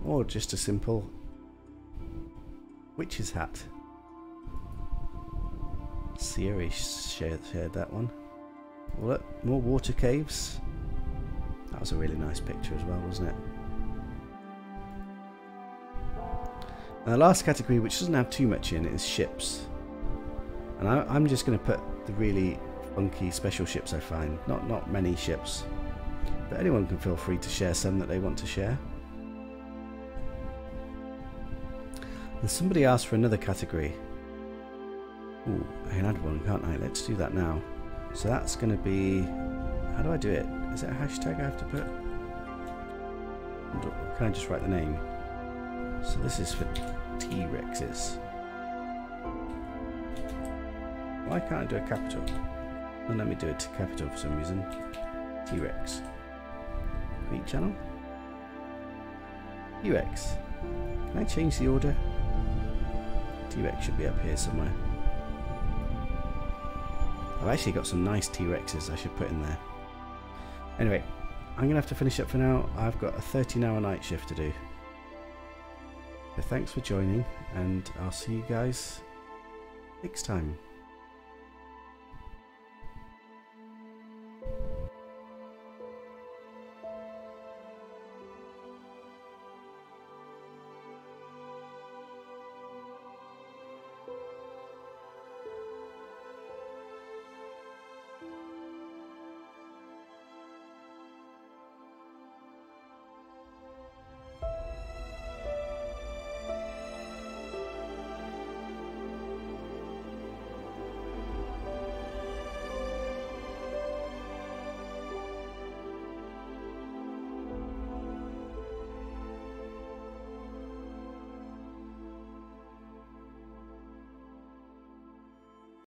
Or just a simple witch's hat. Siri shared that one. Well, look, more water caves. That was a really nice picture as well, wasn't it? And the last category, which doesn't have too much in it, is ships. And I'm just going to put the really funky special ships I find. Not many ships. But anyone can feel free to share some that they want to share. And somebody asked for another category. Ooh, I can add one, can't I? Let's do that now. So that's going to be... How do I do it? Is it a hashtag I have to put? Can I just write the name? So this is for T-Rexes. Why can't I do a capital? Well, let me do it to capital for some reason. T-Rex. Create channel. T-Rex. Can I change the order? T-Rex should be up here somewhere. I've actually got some nice T-Rexes I should put in there. Anyway, I'm going to have to finish up for now. I've got a 13-hour night shift to do. So thanks for joining, and I'll see you guys next time.